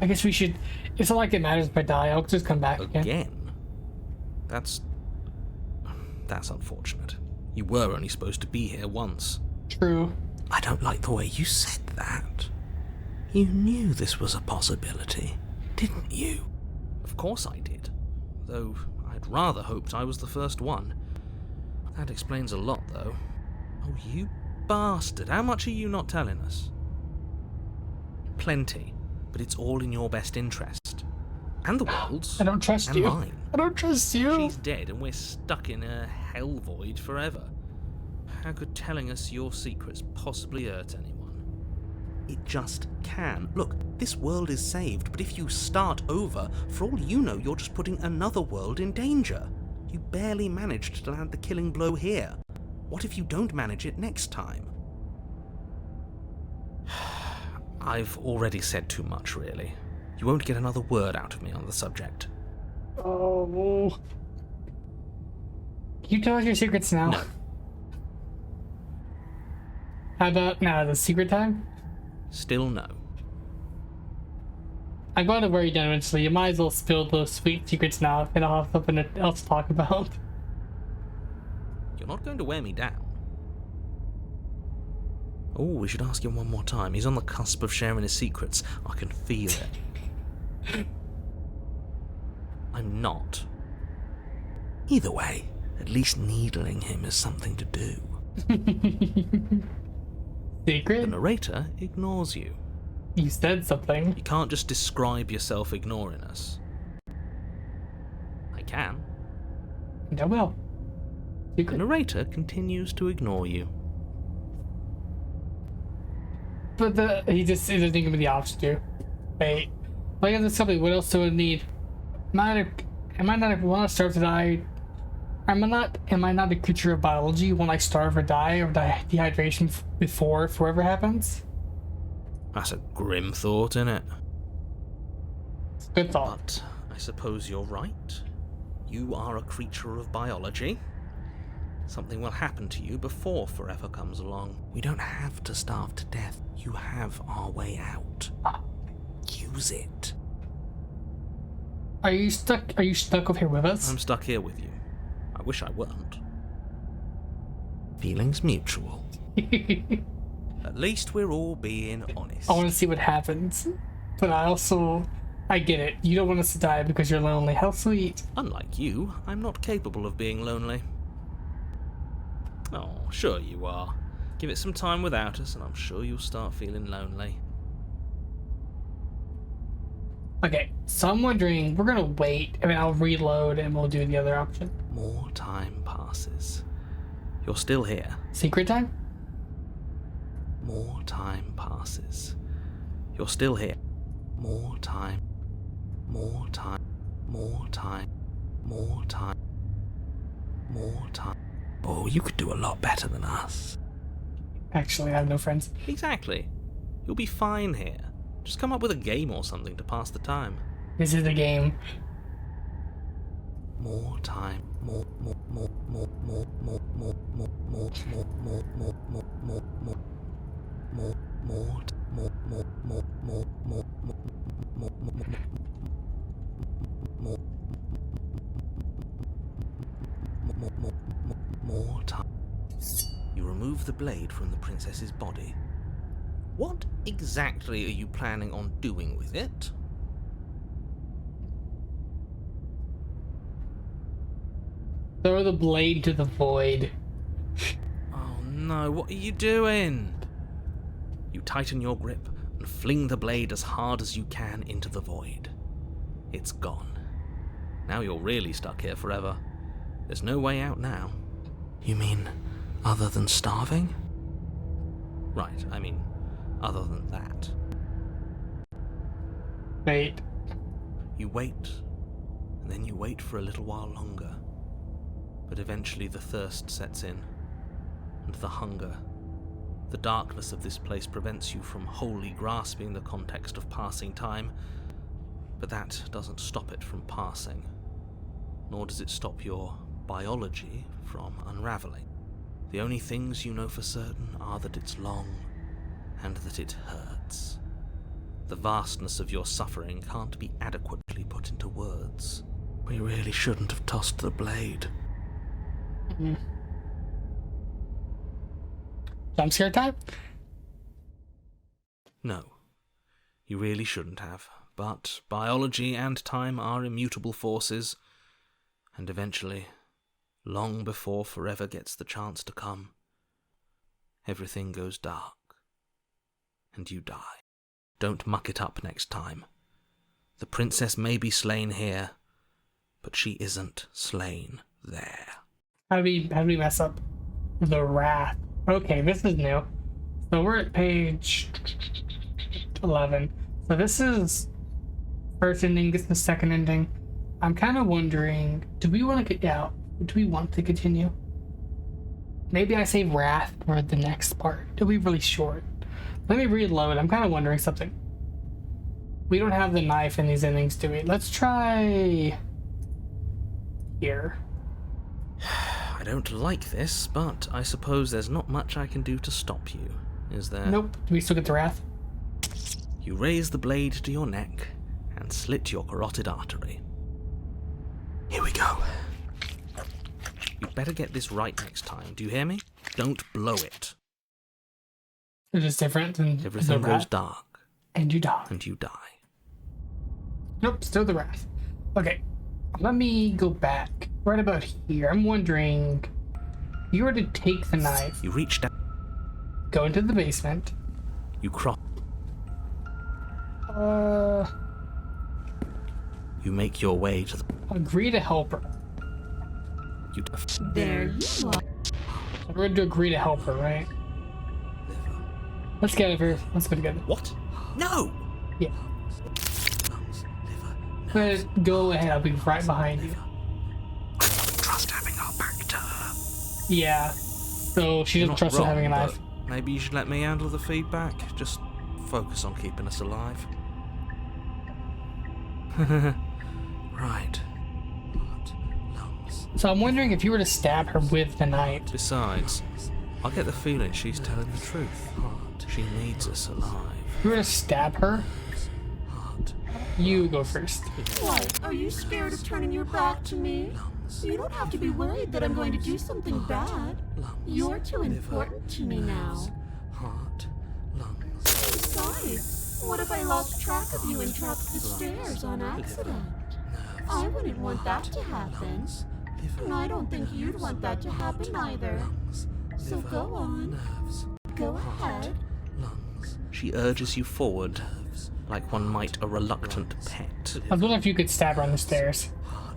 I guess we should. It's not like it matters if I die. I'll just come back again. Again? That's unfortunate. You were only supposed to be here once. True. I don't like the way you said that. You knew this was a possibility, didn't you? Of course I did. Though I'd rather hoped I was the first one. That explains a lot, though. Oh, you bastard. How much are you not telling us? Plenty, but it's all in your best interest. And the world's. I don't trust and you. mine. I don't trust you. She's dead and we're stuck in a hell void forever. How could telling us your secrets possibly hurt anyone? It just can. Look, this world is saved, but if you start over, for all you know, you're just putting another world in danger. You barely managed to land the killing blow here. What if you don't manage it next time? I've already said too much, really. You won't get another word out of me on the subject. Oh. Can you tell us your secrets now? No. How about now, the secret time? Still no. I'm going to very generously. You might as well spill those sweet secrets now, and I'll have something else to talk about. You're not going to wear me down. Oh, we should ask him one more time. He's on the cusp of sharing his secrets. I can feel it. I'm not. Either way, at least needling him is something to do. Secret? The narrator ignores you. You said something. You can't just describe yourself ignoring us. I can. And I will. The Secret. narrator continues to ignore you. But he doesn't give me the option to. Wait. Like I said, something. What else do I need? Am I not want to starve to die? Am I not a creature of biology when I starve or die of dehydration before forever happens? That's a grim thought, innit? Good thought. But I suppose you're right. You are a creature of biology. Something will happen to you before forever comes along. We don't have to starve to death. You have our way out. Use it. Are you stuck up here with us? I'm stuck here with you. I wish I weren't. Feelings mutual. At least we're all being honest. I want to see what happens. But I get it. You don't want us to die because you're lonely. How sweet. Unlike you, I'm not capable of being lonely. Oh, sure you are. Give it some time without us and I'm sure you'll start feeling lonely. Okay, so I'm wondering, we're gonna wait. I mean, I'll reload and we'll do the other option. More time passes. You're still here. Secret time? More time passes. You're still here. More time. More time. More time. More time. More time. Oh, you could do a lot better than us. Actually, I have no friends. Exactly. You'll be fine here. Just come up with a game or something to pass the time. This is the game. More time. More time. You remove the blade from the princess's body. What exactly are you planning on doing with it? Throw the blade to the void. Oh no, what are you doing? You tighten your grip and fling the blade as hard as you can into the void. It's gone. Now you're really stuck here forever. There's no way out now. You mean, other than starving? Right, I mean, other than that. Wait. You wait, and then you wait for a little while longer. But eventually the thirst sets in, and the hunger. The darkness of this place prevents you from wholly grasping the context of passing time, but that doesn't stop it from passing, nor does it stop your biology from unraveling. The only things you know for certain are that it's long, and that it hurts. The vastness of your suffering can't be adequately put into words. We really shouldn't have tossed the blade. Jump scare time? No, you really shouldn't have. But biology and time are immutable forces, and eventually, long before forever gets the chance to come, everything goes dark, and you die. Don't muck it up next time. The princess may be slain here, but she isn't slain there. How do we mess up? The Wrath. Okay, this is new. So we're at page 11. So this is first ending, this is the second ending. I'm kind of wondering, do we want to get out? Do we want to continue? Maybe I save Wrath for the next part. It'll be really short. Let me reload. I'm kind of wondering something. We don't have the knife in these endings, do we? Let's try here. I don't like this, but I suppose there's not much I can do to stop you, is there? Nope. Do we still get the Wrath? You raise the blade to your neck, and slit your carotid artery. Here we go. You'd better get this right next time, do you hear me? Don't blow it. It is different than Everything the goes rat. dark, And you die. and you die. Nope, still the wrath. Okay, let me go back. Right about here. I'm wondering, if you were to take the knife, You reach down, go into the basement. you cross, you make your way to the... Agree to help her. You There you are. We're going to agree to help her, right? Let's get over here. Let's go together. What? No! Yeah. Go ahead. I'll be right behind you. I don't trust having our back to her. Yeah. So she doesn't Not trust her wrong, having a knife. but maybe you should let me handle the feedback. Just focus on keeping us alive. Right. Heart, lungs. So I'm wondering if you were to stab her with the knife. Besides, I get the feeling she's telling the truth. She needs us alive. If you were to stab her, Heart, you go first. What? Are you scared of turning your back to me? You don't have to be worried that I'm going to do something bad. You're too important to me now. heart, lungs. Besides, what if I lost track of you and dropped the stairs on accident? I wouldn't want that to happen. And I don't think you'd want that to happen either. So go on. Go ahead. Lungs. She urges you forward, like one might a reluctant pet. I was wondering if you could stab her on the stairs.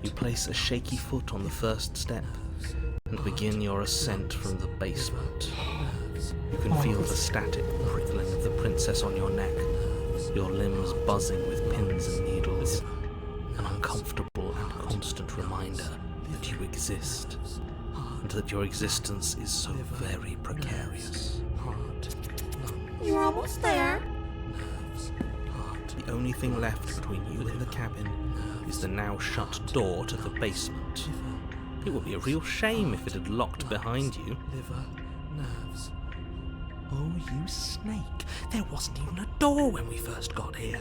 You place a shaky foot on the first step and begin your ascent from the basement. You can feel the static prickling of the princess on your neck, your limbs buzzing with pins and needles, an uncomfortable and constant reminder that you exist, and that your existence is so very precarious. You're almost there. The only thing left between you and the cabin is the now shut door to the basement. It would be a real shame if it had locked behind you. Liver, nerves. Oh, you snake. There wasn't even a door when we first got here.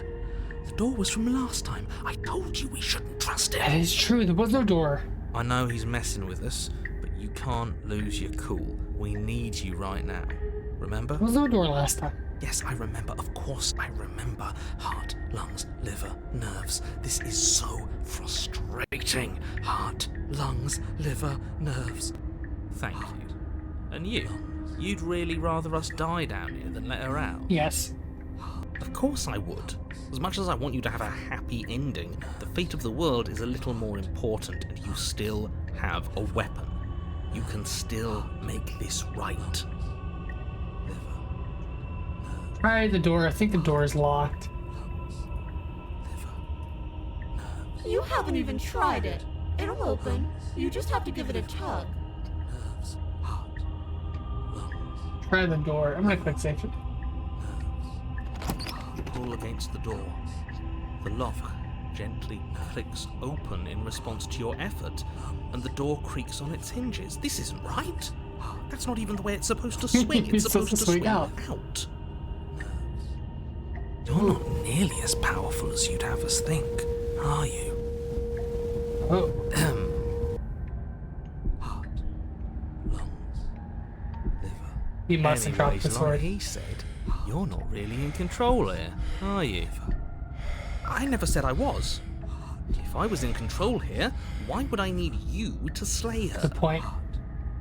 The door was from last time. I told you we shouldn't trust That it. is true. There was no door. I know he's messing with us, but you can't lose your cool. We need you right now. Remember? There was no door last time. Yes, I remember. Of course I remember. Heart, lungs, liver, nerves. This is so frustrating. Heart, lungs, liver, nerves. Thank you. And you? You'd really rather us die down here than let her out? Yes. Of course I would. As much as I want you to have a happy ending, the fate of the world is a little more important, and you still have a weapon. You can still make this right. Try the door. I think the door is locked. You haven't even tried it. It'll open. You just have to give it a tug. Try the door. I'm gonna click save it. You pull against the door. The lock gently clicks open in response to your effort, and the door creaks on its hinges. This isn't right. That's not even the way it's supposed to swing. It's supposed to swing out. You're not nearly as powerful as you'd have us think, are you? Oh. Heart, lungs, liver. You must have dropped the Anyways, sword. like he said, you're not really in control here, are you? I never said I was. If I was in control here, why would I need you to slay her? Good point.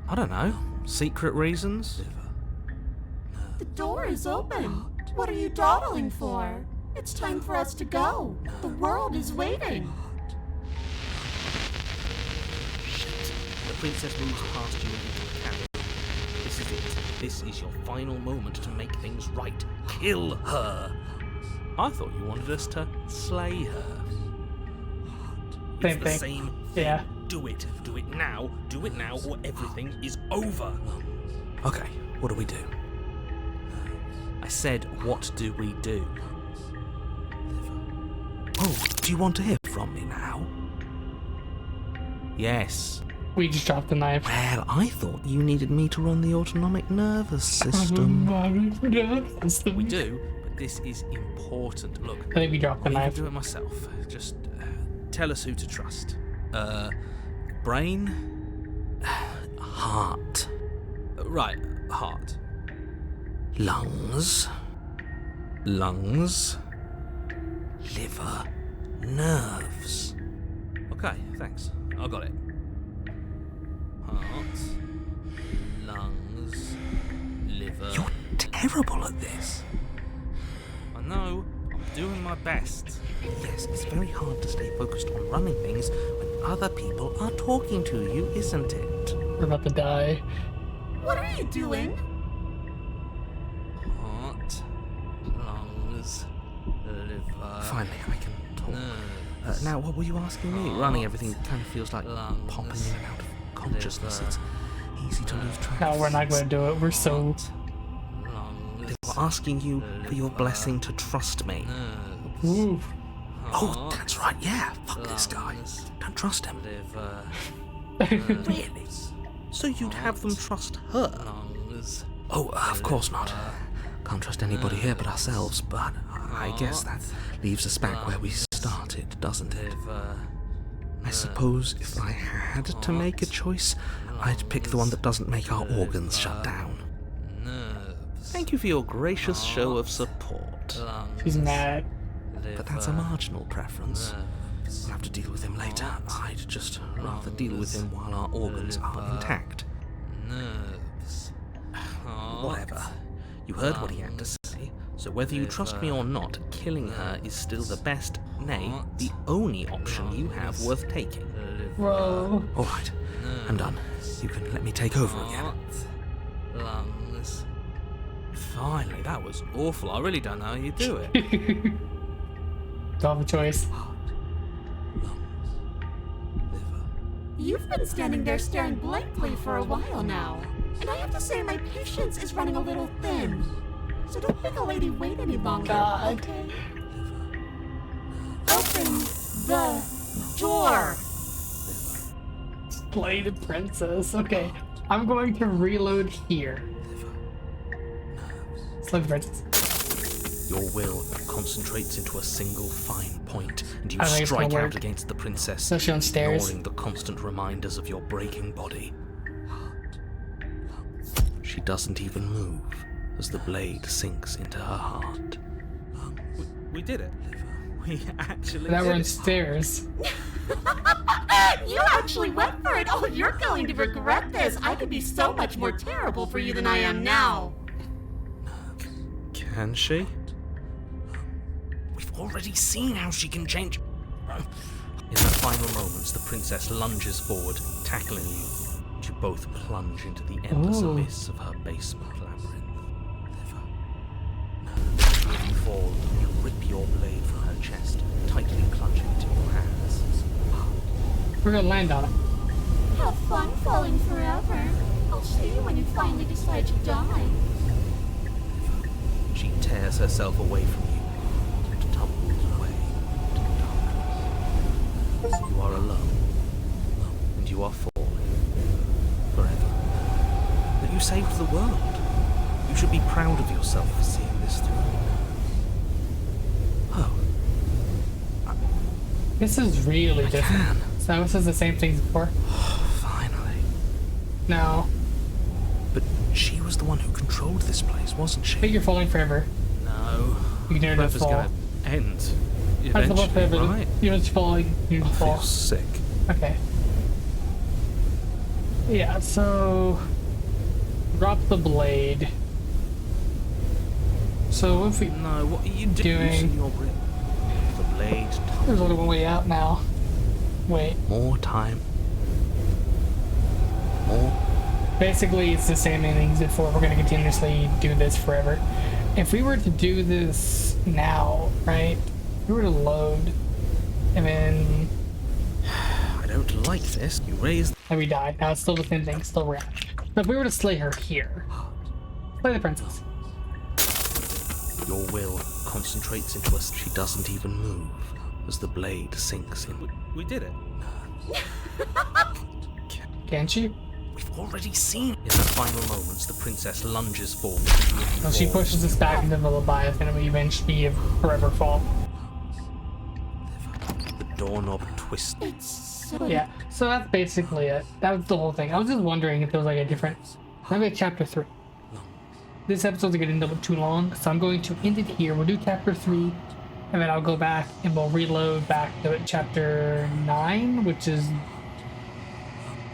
I don't know. Secret reasons? The door is open. What are you dawdling for? It's time for us to go. The world is waiting. The princess moves past you into the cabin. This is it. This is your final moment to make things right. Kill her! I thought you wanted us to slay her. It's Same the thing. same thing. Yeah. Do it. Do it now. Do it now, or everything is over. Okay, what do we do? I said, what do we do? Oh, do you want to hear from me now? Yes. We just dropped the knife. Well, I thought you needed me to run the autonomic nervous system. We do, but This is important. Look, I think we dropped the I'll even knife. do it myself. Just tell us who to trust. Brain? Heart. Right, heart. Lungs? Lungs? Liver? Nerves? Okay, thanks. I got it. Heart, lungs, liver. You're terrible at this. I know. I'm doing my best. Yes, it's very hard to stay focused on running things when other people are talking to you, isn't it? We're about to die. What are you doing? Heart, lungs, liver. Finally, I can talk. Now, what were you asking me? Running everything kind of feels like popping in and out of consciousness. It's easy to lose track. No, we're not going to do it. We're so... They were asking you for your blessing to trust me. Ooh. Oh, that's right, yeah. Fuck this guy. Don't trust him. Really? So you'd have them trust her? Oh, of course not. Can't trust anybody here but ourselves, but I guess that leaves us back where we started, doesn't it? I suppose if I had to make a choice, I'd pick the one that doesn't make our organs shut down. Thank you for your gracious show of support. She's mad. But that's a marginal preference. We'll have to deal with him later. I'd just rather deal with him while our organs are intact. Whatever. You heard what he had to say, so whether you trust me or not, killing her is still the best, nay, the only option you have worth taking. Bro. Alright, I'm done. You can let me take over again. Lungs. Finally, that was awful. I really don't know how you do it. Don't have a choice. You've been standing there staring blankly for a while now, and I have to say my patience is running a little thin. So don't make a lady wait any longer, God. okay? Open the door! Play the princess. Okay, I'm going to reload here. Slay the princess. Your will concentrates into a single fine point, and you I think it's strike gonna out work. against the princess, Especially on stairs. ignoring the constant reminders of your breaking body. She doesn't even move as the blade sinks into her heart. We did it. We actually Now did we're on it. stairs. You actually went for it! Oh, you're going to regret this! I could be so much more terrible for you than I am now! Can she? We've already seen how she can change. In the final moments, the princess lunges forward, tackling you, and you both plunge into the endless Ooh. abyss of her basement labyrinth. When you fall, you rip your blade from her chest, tightly clutching it in your hands. We're gonna land on it. Have fun falling forever. I'll see you when you finally decide to die. She tears herself away from you and tumbles away into the darkness. You are alone, and you are falling forever. But you saved the world. You should be proud of yourself for seeing this through. Oh, This is really I different. can. So this is the same thing as before. Finally. No. But she was the one who controlled this place, wasn't I think she? you're falling forever. No. You can Forever's fall. gonna end How's the fall eventually, forever? right? You're just falling. You I just fall. feel sick. Okay. Yeah, so drop the blade. So if we No, what are you Doing- doing? Your grip. The blade. there's only one way out now. Wait. More time. More. Basically it's the same thing as before. We're gonna continuously do this forever. If we were to do this now, right? If we were to load and then I don't like this. You raised. and we die. Now it's still the same thing, still round. But if we were to slay her here. Slay the princess. Your will concentrates into us. She doesn't even move as the blade sinks in. We did it. Can't she? We've already seen it. In the final moments, the princess lunges forward. So she pushes us back into the Leviathan and we eventually forever fall. The doorknob twists. Yeah, so that's basically it. That was the whole thing. I was just wondering if there was like a different... Maybe chapter 3. This episode's getting a little too long, so I'm going to end it here. We'll do chapter 3, and then I'll go back and we'll reload back to chapter 9, which is...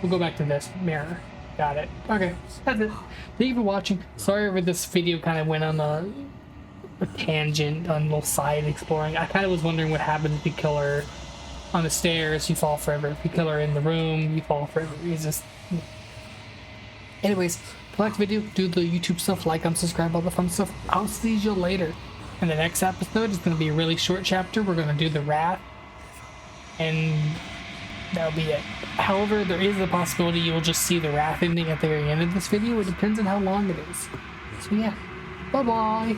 We'll go back to this mirror. Got it. Okay, that's it. Thank you for watching. Sorry if this video kind of went on a tangent, on a little side exploring. I kind of was wondering what happens if you kill her on the stairs, you fall forever. If you kill her in the room, you fall forever. It's just... Anyways, if you like the video, do the YouTube stuff, like, subscribe, all the fun stuff. I'll see you later. In the next episode, it's going to be a really short chapter. We're going to do the Wrath. And that'll be it. However, there is a possibility you will just see the Wrath ending at the very end of this video. It depends on how long it is. So yeah, bye-bye.